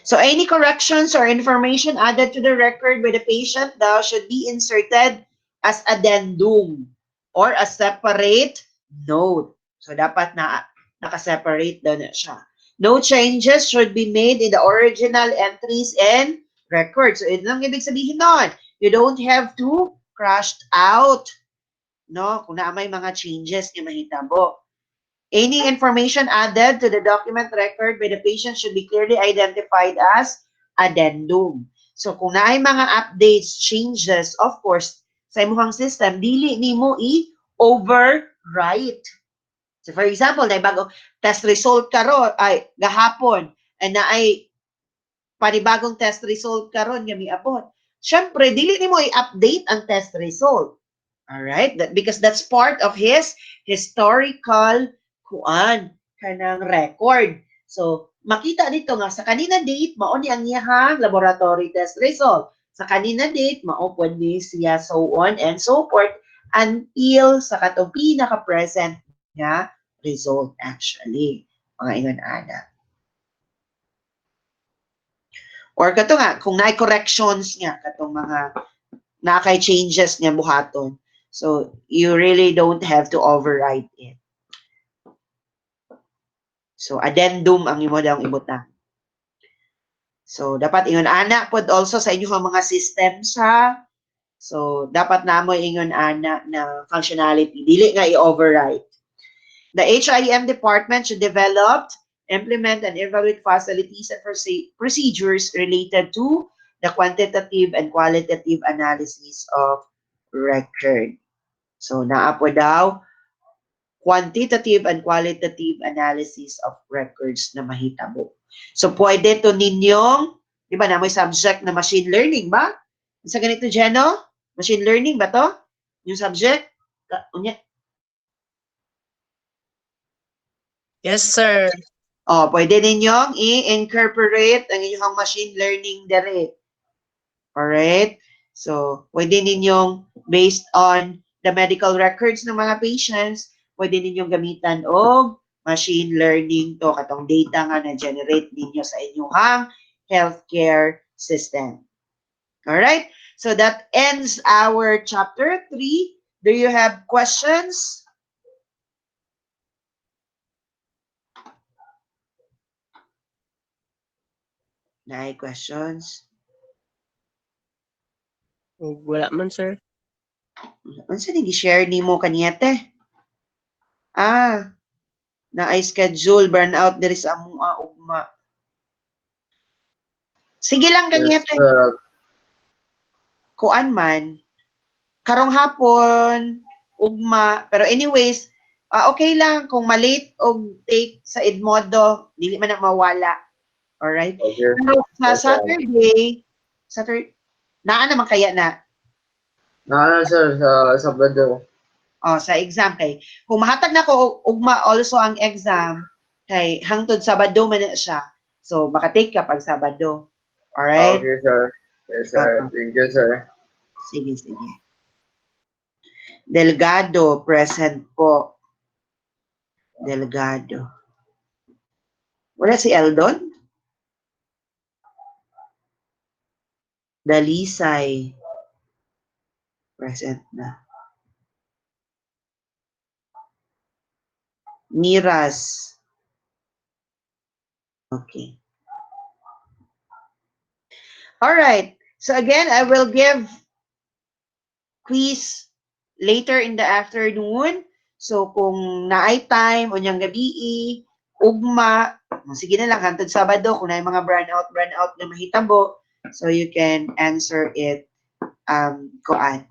So any corrections or information added to the record by the patient thou should be inserted as addendum or a separate note. So dapat na naka-separate daw na siya. No changes should be made in the original entries and records. So ito lang ibig sabihin nun. You don't have to crash out. No, kung na may mga changes na mahitabo. Any information added to the document record by the patient should be clearly identified as addendum. So kung naay mga updates, changes, of course, sa imong system, dili nimo i-overwrite. So for example, na bagong test result karon ay gahapon and naay panibagong test result karon nga miabot. Syempre, dili nimo i-update ang test result. All right? Because that's part of his historical kuan kanang record. So, makita dito nga sa kanina date mao ni ang iyahang laboratory test result. Sa kanina date mao pud ni siya so on and so forth until sa katong pinaka-present nga result actually. Mga ingon ana. Or kato nga kung naay corrections nga katong mga nakay changes nga buhaton. So, you really don't have to overwrite it. So, addendum ang imo daw ibutang. So, dapat ingon ana pod also sa inyong mga systems ha. So, dapat namo ingon ana na functionality. Dili nga i-overwrite. The HIM department should develop, implement, and evaluate facilities and procedures related to the quantitative and qualitative analysis of record. So, naa po daw quantitative and qualitative analysis of records na mahitabo. So, pwede to ninyong, di ba na may subject na machine learning ba? Sa ganito, Jeno? Machine learning ba to? Yung subject? Yes, sir. Oh, pwede ninyong i-incorporate ang inyong machine learning dere. Alright? So, pwede ninyong, based on the medical records ng mga patients, pwede ninyong gamitan o machine learning to katong data nga na-generate ninyo sa inyong healthcare system. Alright? So, that ends our chapter 3. Do you have questions? Nay questions? Wala man, sir. Ano sa nag-share ni mo kaniyete? Ah, na ay schedule burnout diri sa among ugma. Sige lang Yes, kanyete. sir. Kuan man. Karong hapon, ugma. Pero anyways, okay lang kung malate og take sa Edmodo, dili man na mawala. Alright? Okay. Pero sa Yes, sir. Saturday, naa naman kaya na Sir, sa Sabado. sa exam kay kung mahatag na ko ugma also ang exam kay hangtod Sabado man na siya. So makatake ka pag Sabado. Alright? Okay, sir. Yes, sir. Thank you, sir. Sige, sige. Delgado, present po. Delgado. Wala si Eldon? Dalisay. Present na. Miras. Okay. All right. So again, I will give quiz later in the afternoon. So kung naay time, unyang gabi, ugma, sige na lang, hantod Sabado, kung naay mga burnout na mahitabo, so you can answer it, kuan.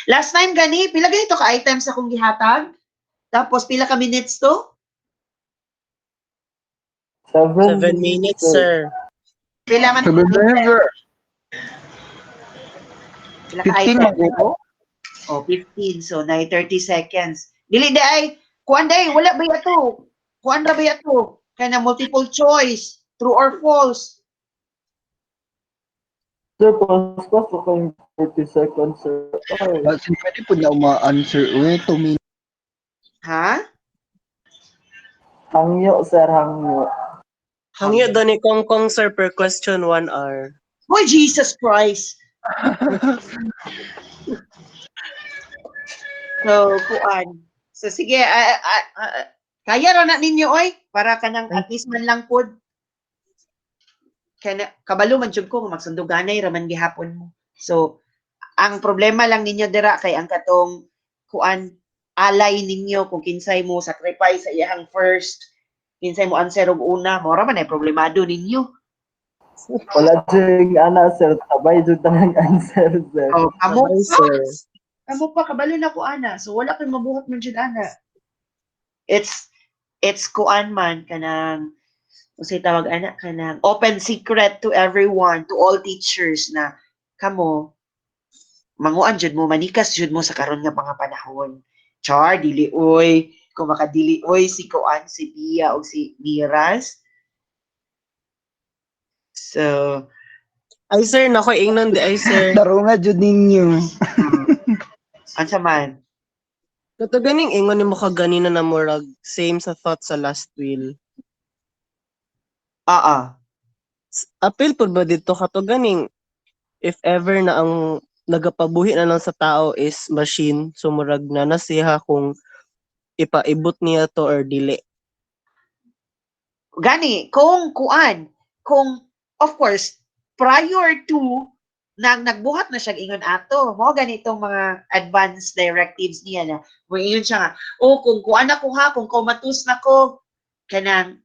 Last time gani, pila ganito ka items akong gihatag? Tapos pila ka minutes to? 7 7 minutes, sir. Pila man Sabi na yun, sir. pila ka 15 items? mag-upo. Oh, 15. So, na 30 seconds. Dili di ay, kuan day, wala ba yato? Kuan ra ba yato? Kaya na multiple choice, true or false. Sir, pas-pas ko kayong 30 seconds, sir. Ay, Basin pwede po na ma-answer. Uy, 2 minutes. Ha? hangyo, sir, hangyo. Hangyo doon ni Kong sir, per question 1 hour. Oh, Jesus Christ. So, kuan. So, sige, kaya ro na ninyo, oy, para ka nang at least man lang pod. Kaya kabalo man jud ko, magsunduganay raman gihapon mo. So, ang problema lang ninyo dira kay ang katong kuan alay ninyo kung kinsay mo sacrifice sa iyang first, kinsay mo answer og una, mo ra man ay problemado ninyo. Wala dyan ana, sir. Sabay dyan tangang answer, sir. Oh, kamo Sabay, pa. sir. Kamo pa kabalo na ko ana. So wala kay mabuhat man jud ana. It's kuan man kanang usay tawag ana kanang open secret to everyone, to all teachers na kamo manguan jud mo, manikas jud mo sa karon nga mga panahon. Char, dili oy. Kung makadili oy si kuan, si Pia o si Miras. So, Ay, sir, nako, ingnon di ay, sir. Daro nga jud ninyo. ansa man? Kato ganing ingon ni mo kaganina na murag same sa thought sa last will. Apil Apil po ba dito kato ganing if ever na ang nagapabuhi na lang sa tao is machine, so murag na nasiha kung ipaibot niya to or dili. Gani, kung kuan, kung of course, prior to nagbuhat na siya ingon ato, mo ganitong mga advanced directives niya na moingon siya nga, kung kuan ako ha, kung kumatus na ko, kanang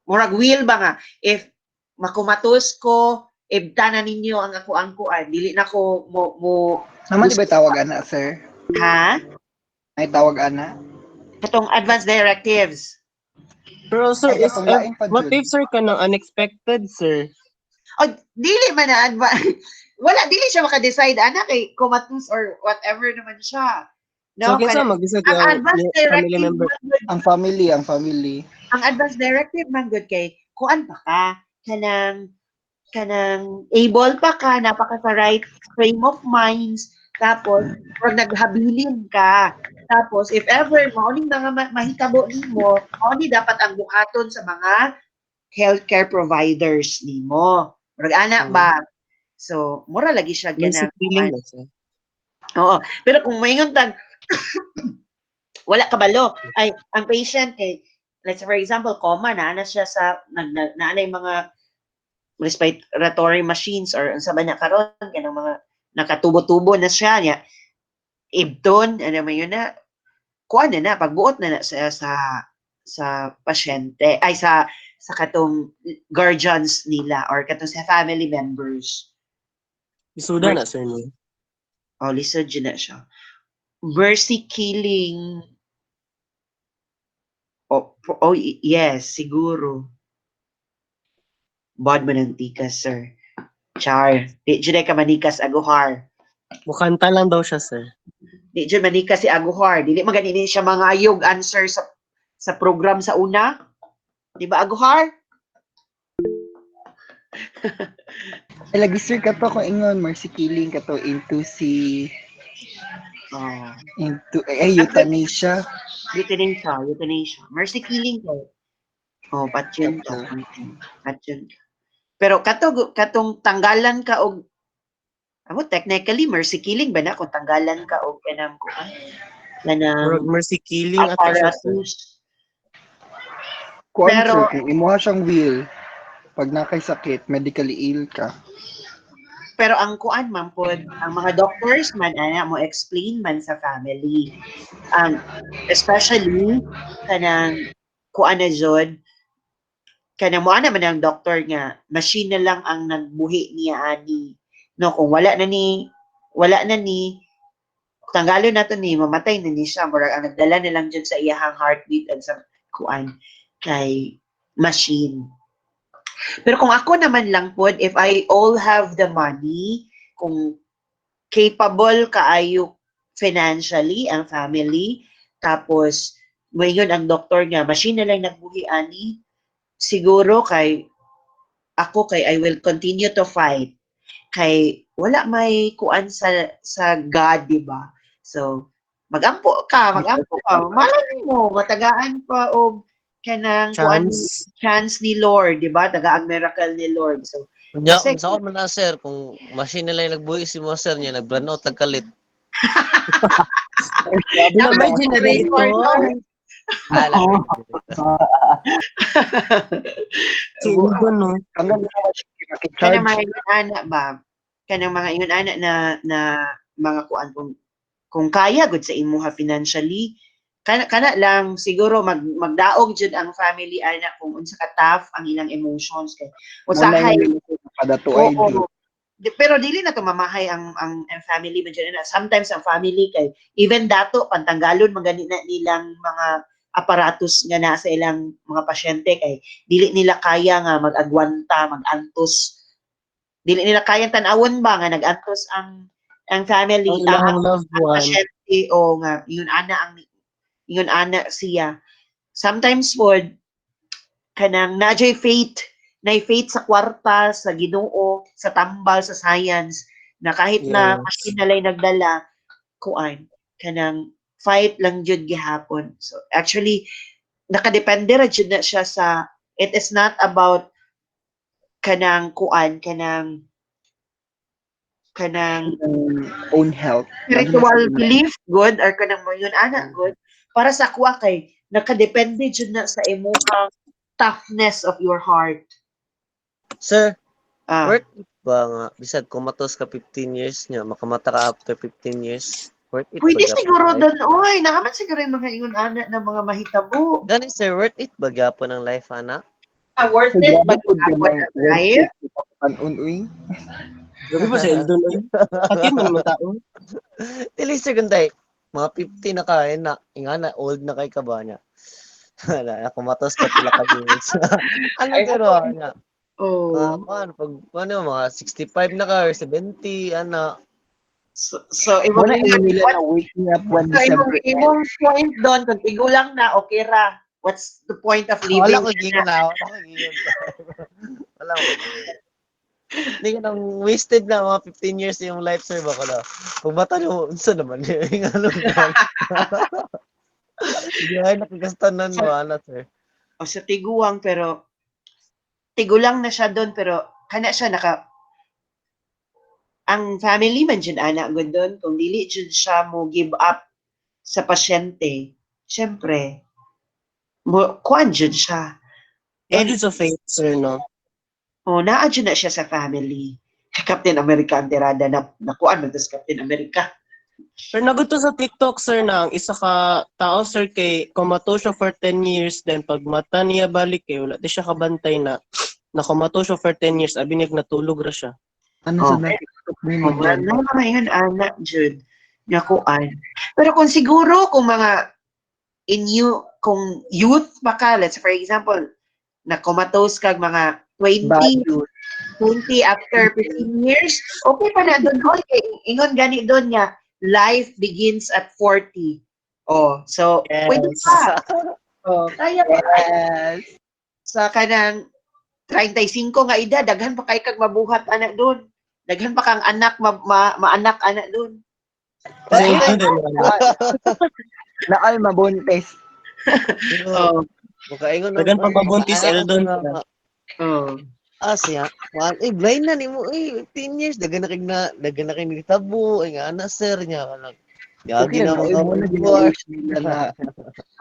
murag will ba nga, if makumatus ko, ibtanan ninyo ang ako ang kuan, dili na ko mo Naman di ba tawag ana, sir? ha? May tawag ana? Katong advanced directives. Pero sir, Ay, katong laing pa what jud. if sir ka ng unexpected, sir? O, dili man na wala, dili siya maka-decide, anak, kay kumatus or whatever naman siya. No, So, kinsa mag-decide ang advanced family directive member? man good, Ang family. ang advanced directive man good kay kuan pa ka kanang able pa ka, napaka sa right frame of minds, tapos pag naghabilin ka, tapos if ever mauning mga mahitabo nimo, mauni dapat ang buhaton sa mga healthcare providers nimo. Murag ana ba? So, mura lagi siya Basic ganang feeling na, sir. oo. Pero kung mayngon tag wala kabalo, ay ang patient kay let's say for example, coma na siya sa naanay mga respiratory machines or unsa ba na karon kanang mga nakatubo-tubo na siya niya. Ibton, ano man yun na, kuan na pagbuot na sa pasyente ay sa katong guardians nila or katong sa family members. Isuda na, sir, no? Oh, lisod yun na siya. Mercy killing. Yes, siguro. Bad man ang tikas, sir. Char. Di dyan ka manikas, Aguhar. Mukanta lang daw siya, sir. Di dyan manikas si Aguhar. Dili maganin siya mga ayog answer sa program sa una. Di ba, Aguhar? Ay, lagi sir ka to kung ingon, mercy killing ka to into si, Oh. euthanasia. Euthanasia. Mercy killing ko. Oh, patyon ka. Patyon ka. Pero katong tanggalan ka og technically mercy killing ba na kung tanggalan ka og kanang Mercy killing at siya, sir. apparatus. Kung Pero- sir, kung imuha siyang will, pag nakay sakit, medically ill ka, Pero ang kuan man pod, ang mga doctors man ana mo explain man sa family. Especially kanang kuan na jud kanang mo ana man ang doctor nga machine na lang ang nagbuhi niya ani. No, kung wala na ni tanggalon nato ni mamatay na ni siya murag ang nagdala na lang jud sa iyahang heartbeat at sa kuan kay machine. Pero kung ako naman lang pod, if I all have the money, kung capable kaayo financially ang family, tapos ngayon ang doktor nga, machine na lang nagbuhi ani, siguro kay I will continue to fight. Kay wala may kuan sa God, di ba? So, magampo ka. Malay mo, matagaan pa og kanang kuan chance ni Lord, di ba? Taga ang miracle ni Lord. So, Nya, Kasi- sa man na sir, kung machine nila yung nagbuhi si mo sir niya, nag-burnout, nagkalit. Grabe na may generator. Ala. Si Ugo, no? hanggang na siya kanang makicharge. mga ingon ana ba? Kanang mga ingon ana na mga kuan kung kaya gud sa imuha financially, kana lang siguro magdaog jud ang family ana kung unsa ka tough ang ilang emotions kay usahay Padatuay oo. jud. Pero dili na to mamahay ang family man dyan. Sometimes ang family kay even dato pantanggalon magani na nilang mga aparatus nga na sa ilang mga pasyente kay dili nila kaya nga mag-agwanta, mag-antos. Dili nila kaya tan-awon ba nga nag-antos ang family, Ang ilang loved one. pasyente o nga yun ana siya. Sometimes pod kanang najay faith sa kwarta, sa Ginoo, sa tambal, sa science, na kahit na Yes. machine na lang nagdala, kuan, kanang fight lang jud gihapon. So actually, nakadepende ra jud na siya sa, it is not about kanang kuan, kanang Own health. spiritual belief good or kanang mo yun ana good. Para sa kuha kay, nakadepende jud na sa imuhang toughness of your heart. Sir, Ah. worth it ba nga, bisag kumatos ka 15 years niya, makamata ka after 15 years, worth it Pwede ba gyapon siguro ang life? doon, oy, nakaman siguro yung mga ingon ana ng mga mahitabo. Gani sir, worth it ba gyapon ang life, ana? Worth it ba ang life? Panunoy. Grabe pa sa Eldon, eh. Pati man naman tao. Dili sir, ganday, mga 50 na ka, na, ingana, old na kay ka ba niya? Wala, kumatos ka pila ka years. Ano pero, ana? Oh. Pag mga 65 na ka or 70, ana. So Wala imong yung nila na waking up one so December. imong point doon kung tigulang na okay ra. What's the point of living? Wala ko gingon na, wala ko gingon. Wala ko gingon. Hindi ka nang wasted na mga 15 years yung life sir ba ko na. Pag bata nyo, unsa naman yung ano naman. Hindi ay nakagastanan mo, ana sir. O sa tiguang pero tigulang na siya doon pero kana siya ang family man dyan ana gud doon kung dili jud siya mo give up sa pasyente. Syempre mo kuan jud siya. And it's a faith, sir, no? Oh, naa jud na siya sa family. Kay Captain America ang tirada na nakuan man tas Captain America. Sir, naguto sa TikTok, sir, na ang isa ka tao, sir, kay kumato siya for 10 years, then pag mata niya balik, wala di siya kabantay na kumato siya for 10 years, abinig natulog ra siya. Ano Oh. sa na TikTok mo dyan? Ano mga yun, anak, Jude, na kuan. Pero kung siguro, kung mga kung youth pa ka, let's for example, na comatose kag mga 20, Bad dude. 20 after 15 years, okay pa na doon. Okay, ingon gani doon niya, life begins at 40. Oh, so, pwede pa. Oh, kaya pa. Yes. Sa kanang 35 nga edad, daghan pa kay kag mabuhat anak doon. Daghan pa kang anak, maanak anak doon. Pero ito din, Naal mabuntes. Oh. Makaingon dagan pagpabuntis, Eldon. Oh. Siya. Blind na ni mo. 10 years. Dagan na kay nagtabo. Nga anak, sir niya. Yagi na mga mo na buwan. nila na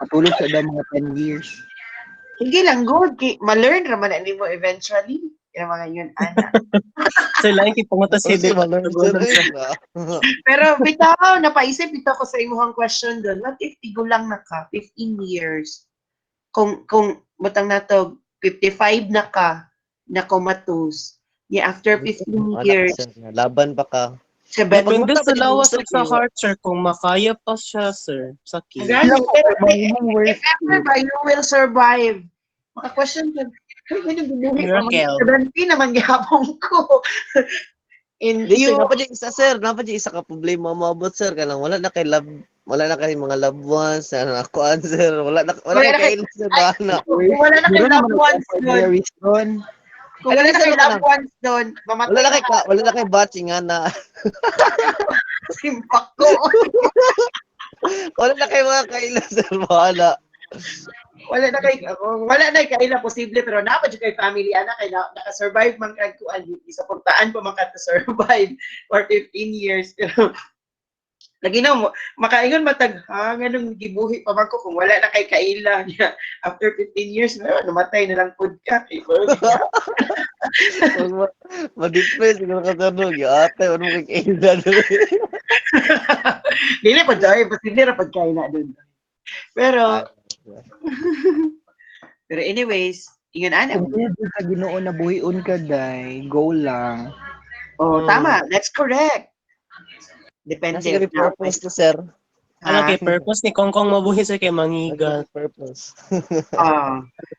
matulog sa daw mga 10 years. Hindi lang good. Ma-learn naman na mo eventually. Yung mga yun, anak. Sir, lang kay pumunta si Kasi Dip. malor, sir. Pero bitaw, napaisip ito ko sa imuhang question doon. What if tigulang na ka, 15 years? Kung butang na to, 55 na ka, na comatose. Yeah, after 15 years, Laban pa ka. 70. Depende sa lawas sir, at sa heart, sir, kung makaya pa siya, sir, sa kid. If ever ba you will survive? Maka-question ka, Miracle. 70 naman gihapon ko. And Di, sir, you, napa dyan isa ka problema maabot, sir. Kanang wala na kay mga loved ones, nakuan, sir. Wala na kay kailan, sir, bana. kung wala na kay loved ones doon, kung wala na kay loved ones doon, mamatay Wala na kay batching nga na. simpak ko. Wala na kay mga kailan, sir, bahala. Wala na kay na posible pero naman kay family ana kay naka-survive man kag kuan isaportaan pa man ka to survive for 15 years pero lagi na makaingon matag nganong gibuhi pa man ko kung wala na kay kaila niya after 15 years namatay na lang pud ka kay Ma-depress siguro ka sa nung. Ate, ano kay kailan? dili pa dai posible ra pag kay na doon pero anyways, ingon ana. Kung pwede ka Ginoo na buhion ka, day, go lang. Oh, tama. That's correct. Depende. Kasi kami purpose to, sir. Ano kay purpose ni Kongkong mabuhi, sir, kay mangiga. Purpose.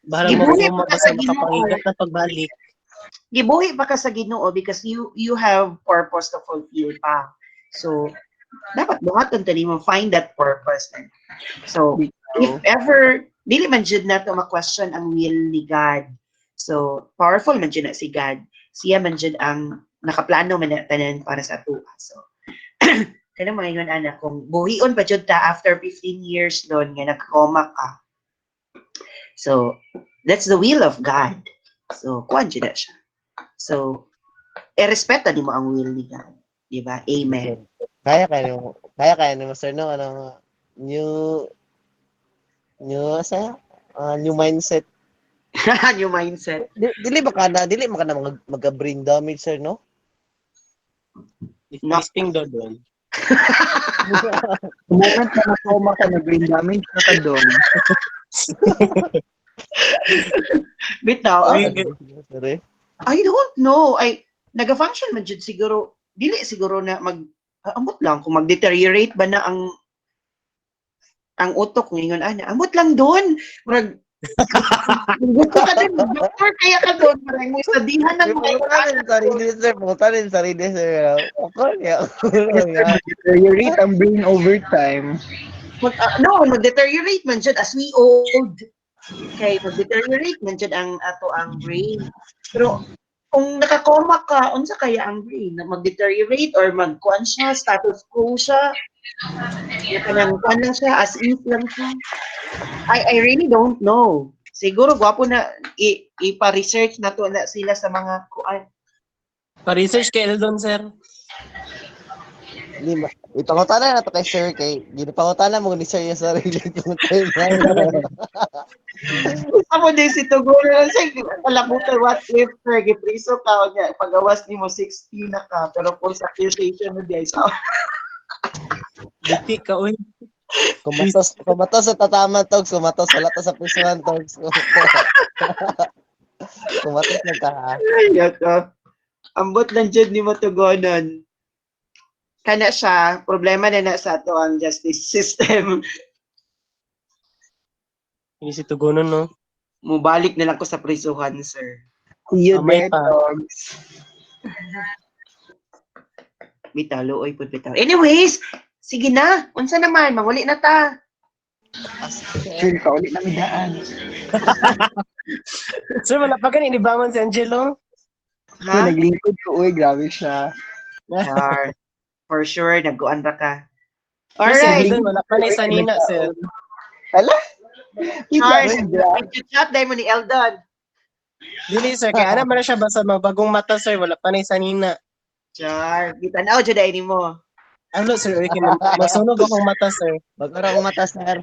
Bahala mo Gibuhi kung pa ka mabasa sa Ginoo. makapangigat na pagbalik. Gibuhi pa ka sa Ginoo because you have purpose to fulfill pa. So, dapat buhaton tani mo find that purpose. So, if ever dili man jud nato ma-question ang will ni God. So, powerful man jud na si God. Siya man jud ang nakaplano man na tanan para sa ato. So, kaya mga yun, anak, kung buhion pa jud ta after 15 years doon nga nagkoma ka. So, that's the will of God. So, kuwan jud na siya. So, respeto ni mo ang will ni God. Diba? Amen. Kaya mo, sir, no? New mindset. New mindset. Dili mo ka na mag-brain damage, sir, no? Listing daw doon. Moment na nakoma ka, nag-brain damage na ka doon. Bitaw, Sorry. I don't know. Naga-function man jud siguro. Dili siguro na ambot lang kung mag-deteriorate ba na ang utok ngayon ambot lang doon. Murag gusto ka din, doktor kaya ka doon, parang mo studihan ng mga Sarili, sir. Okay, Deteriorate ang brain over time. mag-deteriorate man jud as we old. Okay, mag-deteriorate man jud ang brain. Pero kung nakakoma ka, unsa kaya ang brain? Mag-deteriorate or mag-kuan siya, status quo siya? Kanang kuan lang siya, as if lang siya? I really don't know. Siguro gwapo na ipa-research na to na sila sa mga kuan. Pa-research kay Eldon, sir. Ipangutana na to kay sir kay ginapangutana mo ni sir yung sarili ko. Amo din si Tuguro lang siya, palabutan what if gipriso ka niya, pagawas ni mo 60 na ka, pero for sa accusation mo di sa Buti ka, uy. Kumatos sa tataman, Togs. Kumatos wala to sa prisuhan, Togs. Kumatos na ka, ha? Ay, yaka. Ambot lang dyan ni matugonon. Kana siya, problema na sa ato ang justice system. Hindi si Tugonon, no? Mubalik na lang ko sa prisuhan, sir. You Amay there, pa. dogs. Bitaw, luoy po, bitaw. Anyways, sige na. Unsa naman, manguli na ta. Sure, kaulit na midaan. Sir, wala pa ganun, inibangon si Angelo. So, Ha? naglingkod ko, uy, grabe siya. Char. For sure, nagkuan ra ka. Sir, si Alright. Eldon, wala pa na isa nina, sir. Char, Kita, nag-chat dahil mo ni Eldon. Dili, sir. Kaya ano man na siya, basta magbagong mata, sir. Wala pa na isa nina. Char, kita na dyan dahil mo. Ano, sir? Uy, masunog akong mata, sir. Mag-ara kong mata, sir.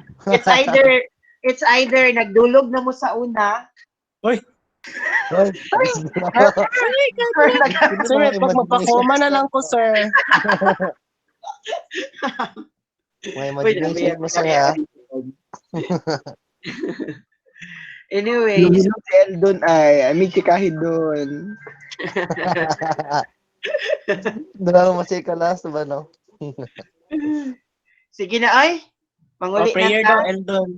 It's either nagdulog na mo sa una. Uy, Hoy. sir, pag magpakoma na lang ko, sir. May imagination mo, sir, ha? Anyway, yung si Eldon ay, amig kahit doon. Doon ako masika last, ba, no? sige na ay. Manguli Prayer na daw, ta. Eldon.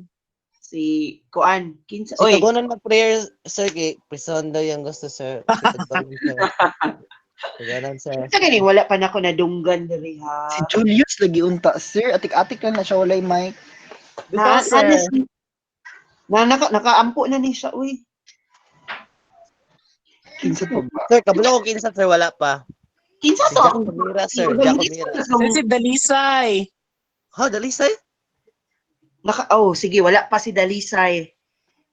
Si Kuan. Kinsa. Si Oy, Tugunan mag-prayer, sir, kay prison daw yung gusto, sir. Tugunan, sir. sa ganing wala pa na ako nadunggan diri ha. Si Julius lagi unta, sir. Atik-atik lang na siya, walay mic. Na, Because, sir, honestly, nakaampo na ni siya, uy. Kinsa pa ba? Sir, kabalo ko kinsa, sir, wala pa. Kinsa Si to Jack ako? Comira, sir. Jack Comira. sir, si Dalisay. Ha, dali, sir? Sige, wala pa si Dalisay.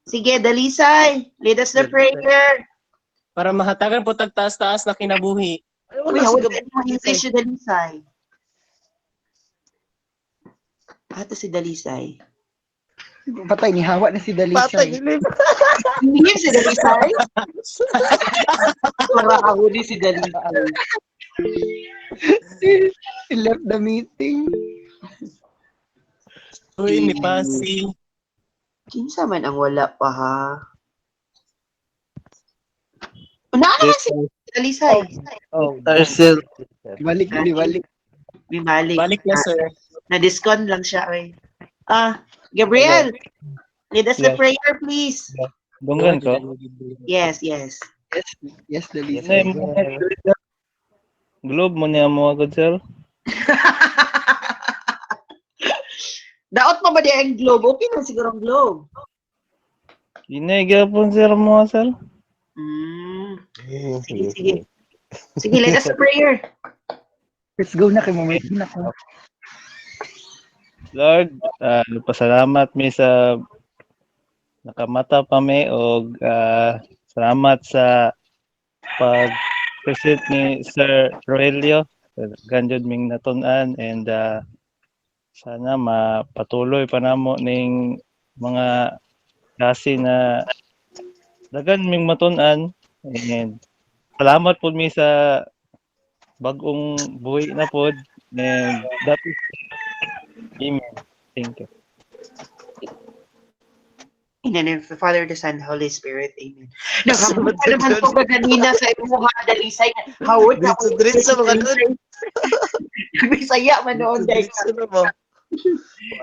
Sige, Dalisay, lead us the prayer. Para mahatagan po tagtaas-taas na kinabuhi. Ay, Uy, wala si hawag Gab- ka mo English si Dalisay. Ato si Dalisay. Patay, nihawa na si Patay, Dalisay. gilip. Hindi si Dalisay? Wala kahuli si Dalisay. He left the meeting. Uy, ni Pasi. Kinsa man ang wala pa ha? Una naman si Dalisay. Oh, Tarsil. Balik, balik. Bimalik. Balik na, sir. Na-discount lang siya eh. Gabriel, lead us the Yes. prayer please. Dunggan ko. Yes, yes. Yes, Dalisay. Globe mo niya mo agad, sir. Daot pa ba di ang globe? Okay man siguro ang globe. Inay, sir mo, sir. Sige, sige. Sige, let us a prayer. Let's go na kay Mamay. Nako. Lord, pasalamat mi sa nakamata pa mi o salamat sa pag-present ni Sir Roelio. Ganjod ming natun-an and sana mapatuloy pa namo ning mga klase na dagan ming matun-an and salamat po mi sa bagong buhi na pod and that is Amen. Thank you. In the name of the Father, the Son, the Holy Spirit. Amen. Nakamot ka naman po ba kanina sa imuha, Dalisay? Hawot na ako. Diretso mga doon. Bisaya man noon, guys. Diretso na mo.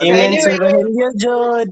Amen, Sir Rogelio, Jod.